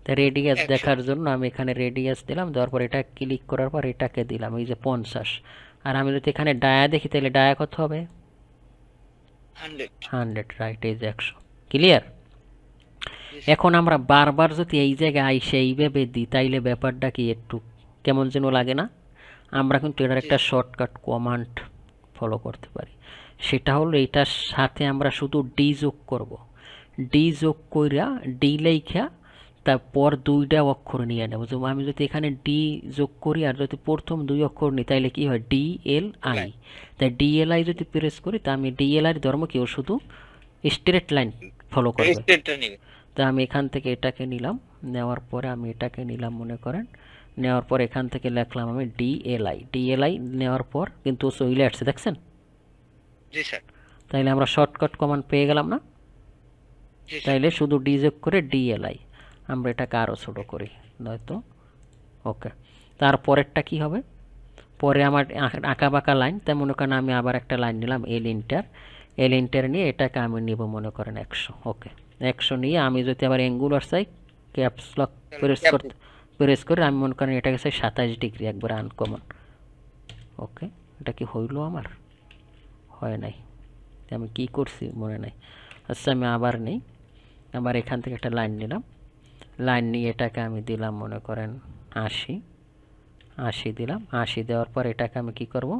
তাই রেডিয়াস 100 দেখার জন্য আমি এখানে রেডিয়াস দিলাম, দেওয়ার পর এটা ক্লিক করার পর এটাকে দিলাম, এই যে 50। আর আমি যদি এখানে ডায়া দেখি, তাহলে ডায়া কত হবে, 100, রাইট, এই যে 100। ক্লিয়ার? এখন আমরা বারবার যদি এই জায়গায় আইসে এইভাবে দিই, তাইলে ব্যাপারটা কি একটু কেমন যেন লাগে না? আমরা কিন্তু এটার একটা শর্টকাট কমান্ড ফলো করতে পারি। সেটা হলো এটার সাথে আমরা শুধু ডি যোগ করব। ডি যোগ কইরা ডি লেখা তারপর 2টা অক্ষর নিয়ে নেব। যেমন আমি যদি এখানে ডি যোগ করি আর যদি প্রথম 2 অক্ষর নিই, তাইলে কি হয়, ডি এল আই। তাই ডি এল আই যদি প্রেস করি, তা আমি ডি এল আই ধর্ম কেউ শুধু স্ট্রেট লাইন ফলো করবে। স্টেটটা নিবে। তা আমি এখান থেকে এটাকে নিলাম, নেওয়ার পরে আমি এটাকে নিলাম মনে করেন, নেওয়ার পর এখান থেকে লিখলাম আমি ডিএলআই। ডিএলআই নেওয়ার পর কিন্তু চলে আসছে, দেখছেন? জি স্যার। তাইলে আমরা শর্টকাট কমান্ড পেয়ে গেলাম না? জি স্যার। তাইলে শুধু ডি যোগ করে ডিএলআই, আমরা এটাকে আরও ছোটো করি নয়তো। ওকে, তারপরেরটা কি হবে, পরে আমার আঁকা বাঁকা লাইন, তাই মনে করেন আমি আবার একটা লাইন নিলাম এল ইন্টার। এল ইন্টার নিয়ে এটাকে আমি নিব মনে করেন 100। ওকে, 100 নিয়ে আমি যদি আবার অ্যাঙ্গুলার চাই, ক্যাপস লক প্রেস করে আমি মনে করেন এটাকে চাই 27 ডিগ্রি, একবার আনকমন। ওকে, এটা কি হইল আমার? হয় নাই। আমি কি করছি মনে নাই। আচ্ছা, আমি আবার নেই, আবার এখান থেকে একটা লাইন নিলাম। লাইন নিয়ে এটাকে আমি দিলাম মনে করেন 80 দিলাম। 80 দেওয়ার পর এটাকে আমি কি করব,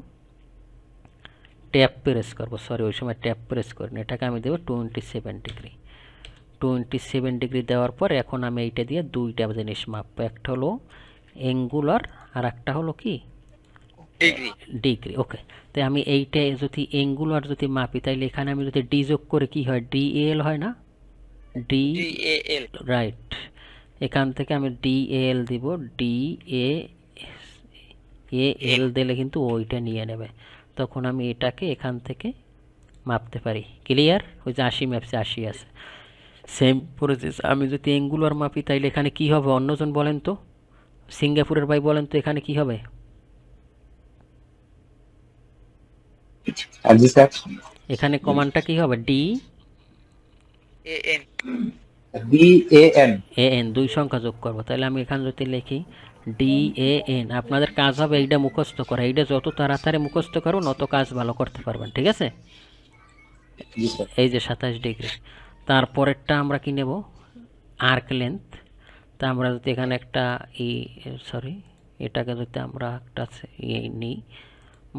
ট্যাব প্রেস করব। সরি, ওই সময় ট্যাব প্রেস করিনি। এটাকে আমি দেবো 27 ডিগ্রি। 27 ডিগ্রি দেওয়ার পর এখন আমি এইটা দিয়ে দুইটা জিনিস মাপবো, একটা হলো অ্যাঙ্গুলার আর একটা হলো কি ডিগ্রি। ডিগ্রি। ওকে, তো আমি এইটা যদি অ্যাঙ্গুলার যদি মাপি তাইলে এখানে আমি যদি ডি যোগ করে কি হয়, ডিএল হয় না, ডি DAL। রাইট। এখান থেকে আমি ডিএল দিব, ডি এ এল দিলে কিন্তু ওইটা নিয়ে নেবে, তখন আমি এটাকে এখান থেকে মাপতে পারি। ক্লিয়ার? ওই যে 80 ম্যাপসে 80 আছে, সেম প্রসেস। আমি যদি অ্যাঙ্গুলার মাপি তাইলে এখানে কি হবে অন্যজন বলেন তো, সিঙ্গাপুরের ভাই বলেন তো এখানে কি হবে? জি স্যার। এখানে কমান্ডটা কি হবে? AN। BAN। এন দুই সংখ্যা যোগ করবো, তাহলে আমি এখানে যদি লিখি DAN, আপনাদের কাজ হবে এইটা মুখস্থ করা। এইটা যত তাড়াতাড়ি মুখস্থ করুন অত কাজ ভালো করতে পারবেন, ঠিক আছে? জি স্যার। এই যে 27 ডিগ্রি। তারপরেরটা আমরা কি নেব? Arc length. তা আমরা যদি এখানে একটা এটাকে যদি আমরা একটা নিই,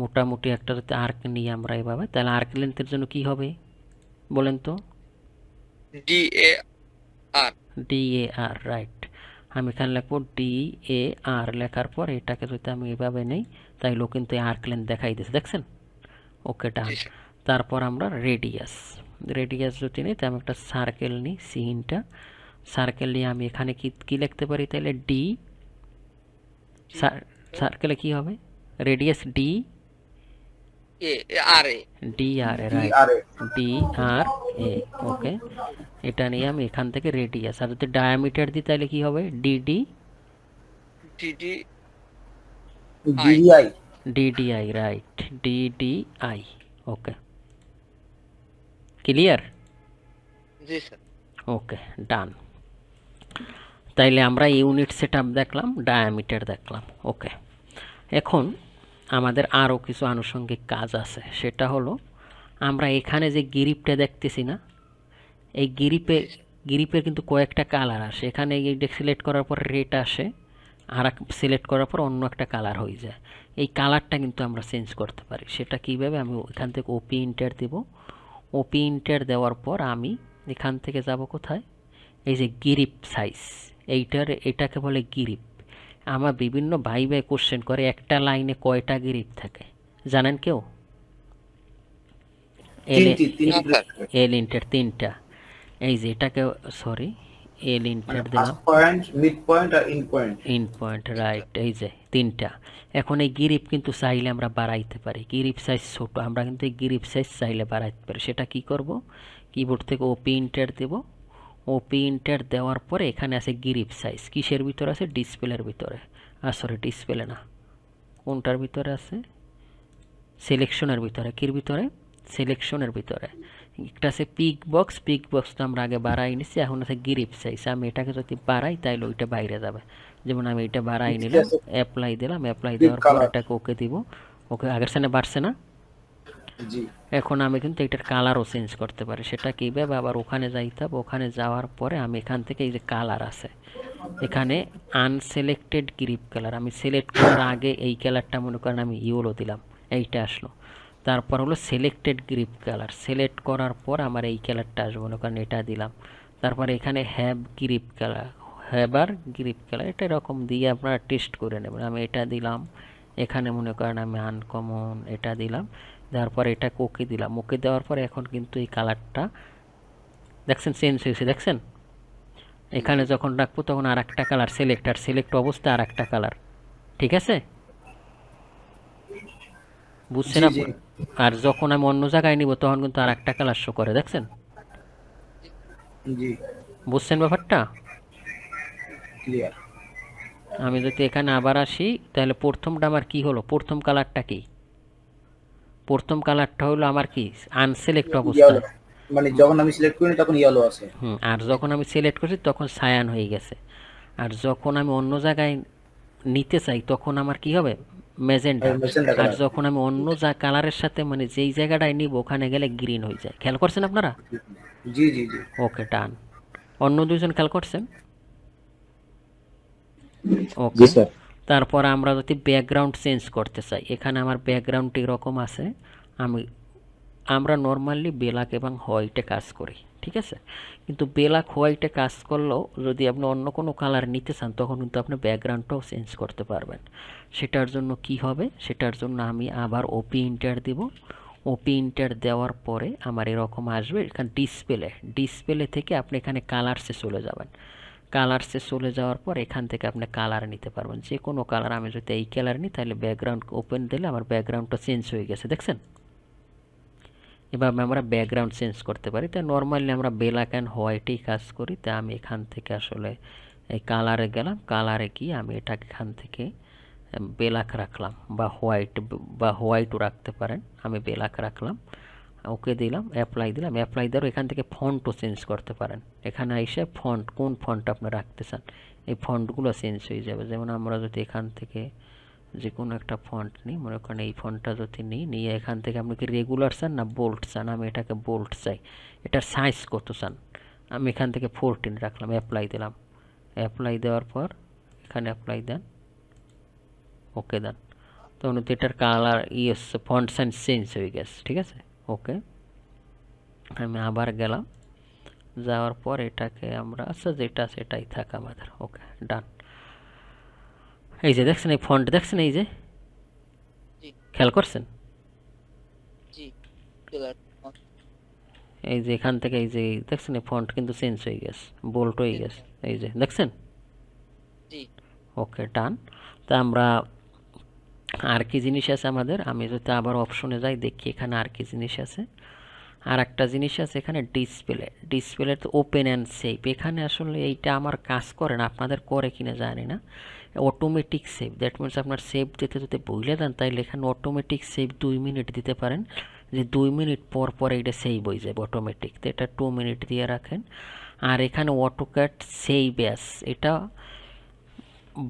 মোটামুটি একটা যদি আর্ক নিই আমরা এইভাবে, তাহলে আর্ক লেন্থের জন্য কি হবে বলেন তো? DAR। DAR, right. আমি এখানে লিখবো DAR, লেখার পর এটাকে যদি আমি এভাবে নেই তাইলেও কিন্তু আর্ক লেন্থ দেখাই দিচ্ছে, দেখছেন? ওকে, ডান। তারপর আমরা রেডিয়াস যদি নিই, তাই আমি একটা সার্কেল নিই, সিনটা সার্কেল নিয়ে আমি এখানে কি লিখতে পারি তাহলে ডি, সার্কেলে কি হবে? Radius DRA। DRA, right, DRA। ওকে, এটা নিয়ে আমি এখান থেকে রেডিয়াস, আর যদি ডায়ামিটার দিই তাহলে কি হবে? DDI, right, DDI। ওকে, ক্লিয়ার? জি স্যার। ওকে, ডান। তাইলে আমরা ইউনিট সেটআপ দেখলাম, ডায়ামিটার দেখলাম। ওকে, এখন আমাদের আরও কিছু আনুষঙ্গিক কাজ আছে, সেটা হলো আমরা এখানে যে গ্রিপটা দেখতেছি না, এই গ্রিপের কিন্তু কয়েকটা কালার আসে। এখানে এইটা সিলেক্ট করার পর রেড আসে, আর সিলেক্ট করার পর অন্য একটা কালার হয়ে যায়। এই কালারটা কিন্তু আমরা চেঞ্জ করতে পারি। সেটা কীভাবে? আমি এখান থেকে ওপি ইন্টার দেব। ওপি ইন্টার দেওয়ার পর আমি এখান থেকে যাব কোথায়? এই যে গ্রিপ সাইজ, এটাকে বলে গ্রিপ। আমার বিভিন্ন ভাই কোশ্চেন করে একটা লাইনে কয়টা গ্রিপ থাকে জানেন কেউ? এল ইন্টার 3টা। এই যে এটাকে এল ইন্টার দিলাম, মিড পয়েন্ট আর ইন পয়েন্ট, রাইট, এই যে 3টা। এখন এই গ্রিপ কিন্তু চাইলে আমরা বাড়াইতে পারি, গ্রিপ সাইজ ছোট, আমরা কিন্তু এই গ্রিপ সাইজ চাইলে বাড়াইতে পারি। সেটা কি করব? কিবোর্ড থেকে ওপি ইন্টার দেব। ওপি ইন্টার দেওয়ার পরে এখানে আছে গ্রিপ সাইজ, কিসের ভিতরে আছে? ডিসপ্লের ভিতরে। ডিসপ্লে না, কোনটার ভিতরে আছে? সিলেকশনের ভিতরে। কির ভিতরে? সিলেকশনের ভিতরে একটা আছে পিক বক্সটা আমরা আগে বাড়াই নিছি, এখন আছে গ্রিপ সাইজ। আমি এটাকে যদি বাড়াই তাইলে ওইটা বাইরে যাবে। যেমন আমি এটা বাড়াই নিলাম, অ্যাপ্লাই দিলাম, অ্যাপ্লাই দেওয়ার পর এটাকে ওকে দিব। ওকে, আগের সামনে বাড়ছে না? এখন আমি কিন্তু এটার কালারও চেঞ্জ করতে পারি। সেটা কীভাবে? আবার ওখানে যাইতে হবে, ওখানে যাওয়ার পরে আমি এখান থেকে এই যে কালার আছে, এখানে আনসিলেক্টেড গ্রিপ কালার, আমি সিলেক্ট করার আগে এই কালারটা মনে করেন আমি ইয়েলো দিলাম, এইটা আসলো। তারপর হলো সিলেক্টেড গ্রিপ কালার, সিলেক্ট করার পর আমার এই কালারটা আসবে, মনে করেন এটা দিলাম। তারপর এখানে হ্যাবার গ্রিপ কালার, এটা এরকম দিয়ে আপনারা টেস্ট করে নেবেন। আমি এটা দিলাম, এখানে মনে করেন আমি আনকমন এটা দিলাম, দেওয়ার পর এটা ওকে দিলাম। ওকে দেওয়ার পর এখন কিন্তু এই কালারটা দেখছেন চেঞ্জ হয়েছে, দেখছেন? এখানে যখন রাখবো তখন আর একটা কালার সিলেক্ট অবস্থায় আর একটা কালার, ঠিক আছে? বুঝছেন? আর যখন আমি অন্য জায়গায় নিব তখন কিন্তু আর একটা কালার শো করে, দেখছেন? বুঝছেন ব্যাপারটা? আমি যদি এখানে আবার আসি তাহলে প্রথমটা আমার কি হলো? প্রথম কালারটা কি? প্রথম কালারটা হলো আমার কি? আনসিলেক্ট অবস্থা, মানে যখন আমি সিলেক্ট করি তখন ইয়েলো আছে। আর যখন আমি সিলেক্ট করছি তখন সায়ান হয়ে গেছে। আর যখন আমি অন্য জায়গায় নিতে চাই তখন আমার কি হবে? ম্যাজেন্টা। আর যখন আমি অন্য কালারের সাথে মানে যেই জায়গাটায় নিব ওখানে গেলে গ্রিন হয়ে যায়। খেয়াল করছেন আপনারা? জি। ওকে, ডান। অন্য দুইজন খেয়াল করছেন? জি স্যার। তারপর আমরা যদি ব্যাকগ্রাউন্ড চেঞ্জ করতে চাই, এখানে আমার ব্যাকগ্রাউন্ড এরকম আছে। আমরা নর্মালি ব্ল্যাক এবং হোয়াইটে কাজ করি, ঠিক আছে। কিন্তু ব্ল্যাক হোয়াইটে কাজ করলেও যদি আপনি অন্য কোনো কালার নিতে চান তখন কিন্তু আপনি ব্যাকগ্রাউন্ডটাও চেঞ্জ করতে পারবেন। সেটার জন্য কি হবে, সেটার জন্য আমি আবার ওপি ইন্টার দিব। ওপি ইন্টার দেওয়ার পরে আমার এরকম আসবে, এখানে ডিসপ্লে থেকে আপনি এখানে কালারসে চলে যাবেন। কালারসে চলে যাওয়ার পর এখান থেকে আপনি কালার নিতে পারবেন, যে কোনো কালার। আমি যদি এই কালার নিই তাহলে ব্যাকগ্রাউন্ড ওপেন দিলে আমার ব্যাকগ্রাউন্ডটা চেঞ্জ হয়ে গেছে, দেখছেন। এভাবে আমরা ব্যাকগ্রাউন্ড চেঞ্জ করতে পারি। তাই নর্মালি আমরা ব্ল্যাক অ্যান্ড হোয়াইটেই কাজ করি। তাই আমি এখান থেকে আসলে এই কালারে গেলাম, কালারে গিয়ে আমি এটাকে এখান থেকে ব্ল্যাক রাখলাম, বা হোয়াইটও রাখতে পারেন। আমি ব্ল্যাক রাখলাম, ওকে দিলাম, অ্যাপ্লাই দিলাম। অ্যাপ্লাই দেওয়ার এখান থেকে ফন্টও চেঞ্জ করতে পারেন। এখানে এসে ফন্ট, কোন ফন্ট আপনি রাখতে চান, এই ফন্টগুলো চেঞ্জ হয়ে যাবে। যেমন আমরা যদি এখান থেকে যে কোনো একটা ফন্ট নিই, মনে করেন এই ফন্টটা যদি নিয়ে এখান থেকে আপনি কি রেগুলার চান না বোল্ড চান, আমি এটাকে বোল্ড চাই। এটার সাইজ কত চান, আমি এখান থেকে 14 রাখলাম, অ্যাপ্লাই দিলাম। অ্যাপ্লাই দেওয়ার পর এখানে অ্যাপ্লাই দেন, ওকে দেন। তখন তো এটার কালার ফন্ট সাইজ চেঞ্জ হয়ে গেছে, ঠিক আছে। ওকে, আমি আবার গেলাম, যাওয়ার পর এটাকে আমরা আচ্ছা যেটা সেটাই থাক আমাদের। ওকে, ডান। এই যে দেখছেন এই ফন্ট, দেখছেন এই যে, খেয়াল করছেন এই যে এখান থেকে এই যে দেখছেন এই ফন্ট কিন্তু চেঞ্জ হয়ে গেছে, বোল্ড হয়ে গেছে, এই যে দেখছেন। ওকে, ডান। তা আমরা আর কি জিনিস আছে আমাদের, আমি যদি আবার অপশনে যাই দেখি এখানে আর কি জিনিস আছে। আর একটা জিনিস আছে এখানে ডিসপ্লে তো ওপেন অ্যান্ড সেভ। এখানে আসলে এইটা আমার কাজ করে না, আপনাদের করে কিনা জানি না। অটোমেটিক সেভ, দ্যাট মিনস আপনার সেভ দিতে যদি ভুলে দেন তাইলে এখানে অটোমেটিক সেভ 2 মিনিট দিতে পারেন, যে 2 মিনিট পর পর এইটা সেভ হয়ে যাবে অটোমেটিক। তো এটা 2 মিনিট দিয়ে রাখেন। আর এখানে অটোক্যাড সেভ অ্যাস, এটা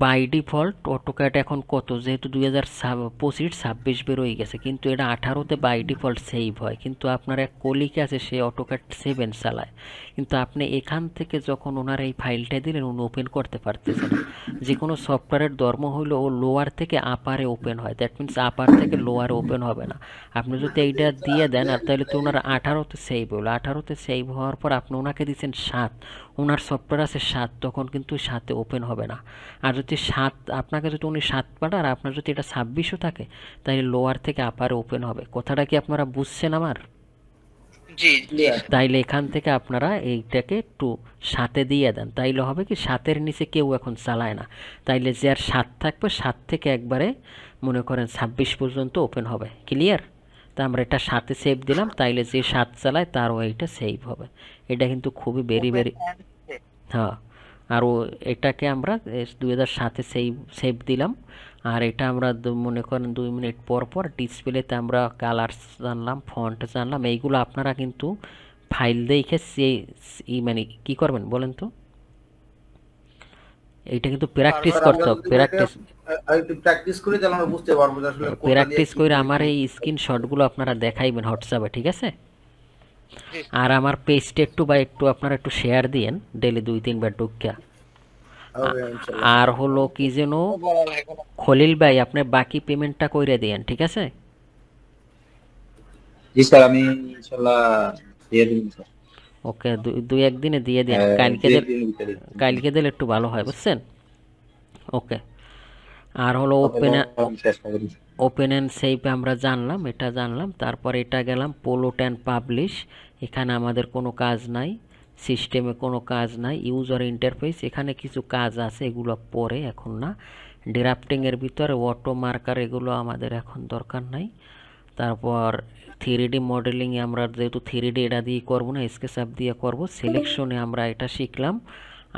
বাই ডিফল্ট অটোক্যাড এখন কত, যেহেতু 2025-26 বেরোয় গেছে, কিন্তু এটা 18-তে বাই ডিফল্ট সেভ হয়। কিন্তু আপনার এক কলিগ আছে সে অটোক্যাড 7 চালায়, কিন্তু আপনি এখান থেকে যখন ওনার এই ফাইলটা দিলেন উনি ওপেন করতে পারতেছে না। যে কোনো সফটওয়্যারের ধর্ম হইলো ও লোয়ার থেকে আপারে ওপেন হয়, দ্যাট মিনস আপার থেকে লোয়ারে ওপেন হবে না। আপনি যদি এইটা দিয়ে দেন আর তাহলে তো ওনার 18-তে সেভ হলো। 18-তে সেভ হওয়ার পর আপনি ওনাকে দিচ্ছেন 7, ওনার সফটওয়্যার আছে 7, তখন কিন্তু 7-এ ওপেন হবে না। আর যদি 7 আপনাকে যদি উনি 7 পাঠান আর আপনার যদি এটা 26ও থাকে তাহলে লোয়ার থেকে আপারে ওপেন হবে। কথাটা কি আপনারা বুঝছেন আমার? তাইলে এখান থেকে আপনারা এইটাকে একটু 7-এ দিয়ে দেন, তাইলে হবে কি 7-এর নিচে কেউ এখন চালায় না। তাইলে যে আর 7 থাকবে 7 থেকে একবারে মনে করেন 26 পর্যন্ত ওপেন হবে। ক্লিয়ার? তা আমরা এটা 7-এ সেভ দিলাম, তাইলে যে 7 চালায় তারও এইটা সেভ হবে। এটা কিন্তু খুবই ভেরি হ্যাঁ। আর এটাকে আমরা 2007-এ সেভ দিলাম। আর এটা আমরা মনে করেন 2 মিনিট পর পর ডিসপ্লেতে আমরা কালার জানলাম, ফন্ট জানলাম। এইগুলো আপনারা কিন্তু ফাইল দেখে মানে কি করবেন বলেন তো, এইটা কিন্তু প্র্যাকটিস করতে হবে। প্র্যাকটিস করে তাহলে আমরা বুঝতে পারবো যে আসলে প্র্যাকটিস করে আমার এই স্ক্রিনশটগুলো আপনারা দেখাইবেন হোয়াটসঅ্যাপে, ঠিক আছে। আর আমার পেজটা একটু আপনারা একটু শেয়ার দিয়েন ডেলি 2-3 বার ঢুকিয়া। আর হলো কি যেন খলিল ভাই আপনি বাকি পেমেন্টটা কইরা দেন, ঠিক আছে। জি স্যার, আমি ইনশাআল্লাহ দিয়ে দিন স্যার। ওকে, 2-1 দিনে দিয়ে দেন, কালকে দিলে একটু ভালো হয়, বুঝছেন। ওকে, আর হলো ওপেন অ্যান্ড সেভ আমরা জানলাম, এটা জানলাম। তারপর এটা গেলাম পোলোট অ্যান্ড পাবলিশ। এখানে আমাদের কোনো কাজ নাই, সিস্টেমে কোনো কাজ নাই। ইউজার ইন্টারফেস এখানে কিছু কাজ আছে, এগুলো পরে, এখন না। ড্রাফটিংয়ের ভিতরে অটো মার্কার এগুলো আমাদের এখন দরকার নাই। তারপর 3D মডেলিংয়ে আমরা যেহেতু 3D এটা দিয়ে করবো না, স্কেচআপ দিয়ে করব। সিলেকশনে আমরা এটা শিখলাম।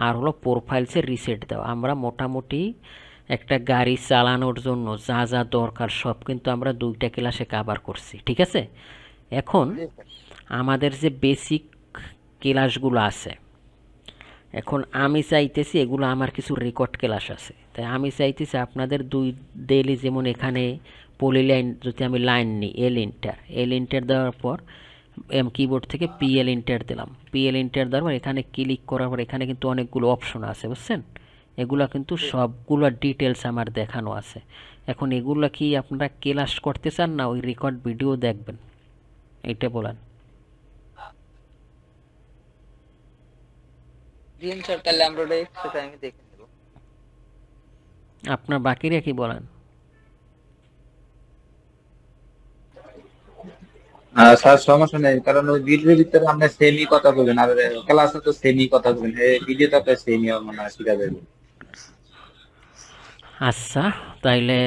আর হলো প্রোফাইলসে রিসেট দেওয়া। আমরা মোটামুটি একটা গাড়ি চালানোর জন্য যা যা দরকার সব কিন্তু আমরা 2টা ক্লাসে কভার করছি, ঠিক আছে। এখন আমাদের যে বেসিক ক্লাসগুলো আছে, এখন আমি চাইতেছি এগুলো আমার কিছু রেকর্ড ক্লাস আছে, তাই আমি চাইতেছি আপনাদের 2 ডেইলি, যেমন এখানে পলি লাইন যদি আমি লাইন নিই, এল ইন্টার দেওয়ার পর কিবোর্ড থেকে পিএল ইন্টার দিলাম। পিএল ইন্টার দেওয়ার পর এখানে ক্লিক করার পর এখানে কিন্তু অনেকগুলো অপশন আছে, বুঝছেন। এগুলো কিন্তু সবগুলো ডিটেলস আমার দেখানো আছে। এখন এগুলো কি আপনারা ক্লাস করতে চান না ওই রেকর্ড ভিডিও দেখবেন, এইটা বলেন। দিন স্যার, তাহলে আমরা ওটা এক্সট্রা টাইমে দেখে নেব। আপনার বাকিরা কি বলেন? স্যার সমস্যা নেই, কারণ ওই ভিডিওর ভিতরে আপনি সেমই কথা বলবেন, আর ক্লাসে তো সেমই কথা বলবেন, এই ভিডিওতে তো সেমই মানে শিখা যাবে। আচ্ছা, তাইলে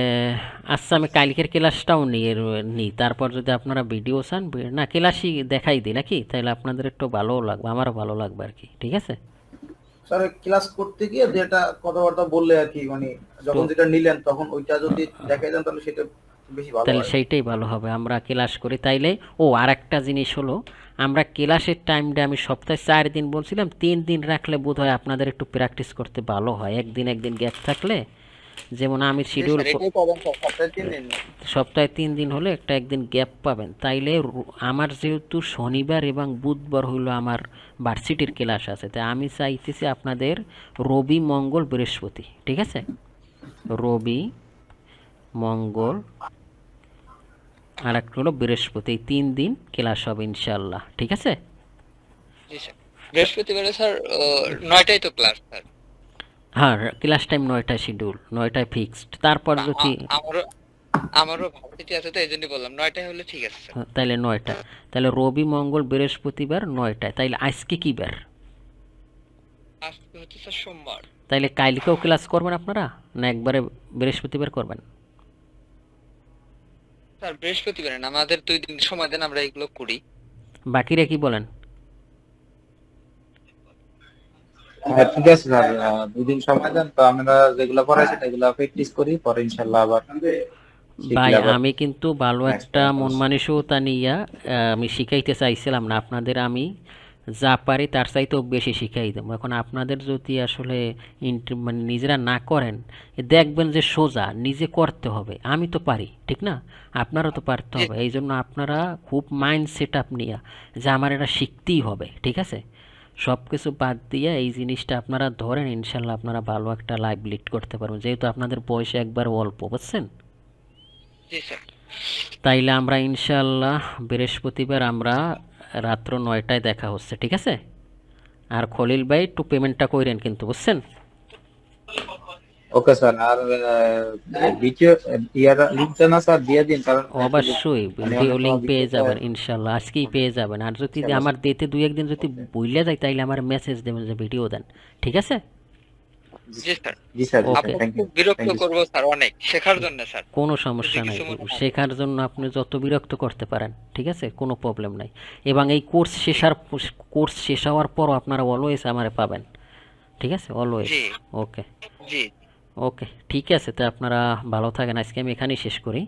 আচ্ছা আমি কালকের ক্লাসটাও নিই, তারপর যদি আপনারা ভিডিও চান না ক্লাসই দেখাই দিই নাকি, তাহলে আপনাদের একটু ভালোও লাগবে, আমারও ভালো লাগবে আর কি। ঠিক আছে, স্যার ক্লাস করতে গিয়ে যেটা কথাবার্তা বললে আর কি, মানে যখন তো যেটা নিলেন তখন ওইটা যদি দেখাই দেন তাহলে সেটা বেশি ভালো তাহলে হয়। সেইটাই ভালো হবে, আমরা ক্লাস করি তাইলে। ও আর একটা জিনিস হলো, আমরা ক্লাসের টাইমটা আমি সপ্তাহে 4 দিন বলছিলাম, 3 দিন রাখলে বোধহয় আপনাদের একটু প্র্যাকটিস করতে ভালো হয়। একদিন গ্যাপ থাকলে, যেমন আমি জি শিডিউল স্যার, এটাই করেন স্যার, সপ্তাহে 3 দিন না। সপ্তাহে 3 দিন হলে একদিন গ্যাপ পাবেন। তাইলে আমার যেহেতু শনিবার এবং বুধবার হইলো আমার ভার্সিটির ক্লাস আছে, তাই আমি চাইতেছি আপনাদের রবি মঙ্গল বৃহস্পতি, ঠিক আছে, রবি মঙ্গল আর একটা হলো বৃহস্পতি, এই 3 দিন ক্লাস হবে ইনশাল্লাহ। ঠিক আছে, জি স্যার, বৃহস্পতিবারে স্যার 9টায় তো ক্লাস স্যার। হ্যাঁ ক্লাস টাইম 9টায়, শিডিউল 9টায় ফিক্সড। তারপর যদি আমারও আমারও ভার্সিটি আছে, তো এই জন্যই বললাম 9টায় হলে ঠিক আছে স্যার। তাইলে 9টা, তাহলে রবি মঙ্গল বৃহস্পতিবার 9টায়। তাইলে আজকে কি বার? আজকে হচ্ছে স্যার সোমবার। তাইলে কালকেও ক্লাস করবেন আপনারা, না একবারে বৃহস্পতিবার করবেন? স্যার বৃহস্পতিবারে না, আমাদের 2 দিন সময় দেন, আমরা এগুলো করি। বাকিরা কি বলেন? হ্যাঁ ঠিক আছে স্যার, 2 দিন সময় দেন, তো আমরা যেগুলো পড়াইছি সেগুলো প্র্যাকটিস করি, পরে ইনশাল্লাহ আবার ভাই শিখলে আবার আমি কিন্তু ভালো next একটা time মন class। মানসিকতা নিয়ে আমি শিখাইতে চাইছিলাম না আপনাদের, আমি যা পারি তার চাইতেও বেশি শিখাই দেবো। এখন আপনাদের যদি আসলে মানে নিজেরা না করেন, দেখবেন যে সোজা নিজে করতে হবে, আমি তো পারি ঠিক না, আপনারও তো পারতে জি হবে। এই জন্য আপনারা খুব মাইন্ড সেট আপ নিয়ে যে আমার এটা শিখতেই হবে, ঠিক আছে, সব কিছু বাদ দিয়ে এই জিনিসটা আপনারা ধরেন, ইনশাল্লাহ আপনারা ভালো একটা লাইফ লিড করতে পারবেন, যেহেতু আপনাদের বয়স একবার অল্প, বুঝছেন। জি স্যার। তাইলে আমরা ইনশাল্লাহ বৃহস্পতিবার আমরা রাত্র 9টায় দেখা হচ্ছে, ঠিক আছে। আর খলিল ভাই একটু পেমেন্টটা কইরেন কিন্তু, বুঝছেন। ওকে স্যার, আর ভিডিও লিঙ্কটা না স্যার দিয়ে দিন, কারণ অবশ্যই মানে ভিডিও অনেক লিঙ্ক সময় পেয়ে ভিডিওতে যাবেন ইনশাল্লাহ, আজকেই পেয়ে যাবেন। আর যদি ইনশাআল্লাহ আমার দিতে 2-1 দিন যদি ভুলে যায়, তাইলে আমার মেসেজ দেবেন যে ভিডিও দেন, ঠিক আছে। জি স্যার, জি স্যার, জি স্যার, ওকে, থ্যাংক ইউ, খুব বিরক্ত থ্যাংক ইউ। করবো স্যার অনেক, শেখার জন্য স্যার। কোনো যদি সমস্যা নাই, কিছু মনে না করেন। শেখার জন্য আপনি যত বিরক্ত করতে পারেন, ঠিক আছে, কোনো প্রবলেম নাই। এবং এই কোর্স শেষ হওয়ার পরও আপনারা অলওয়েজ আমারে পাবেন, ঠিক আছে, অলওয়েজ। জি ওকে, জি। ওকে ঠিক আছে, তো আপনারা ভালো থাকেন, আজকে আমি এখানেই শেষ করি।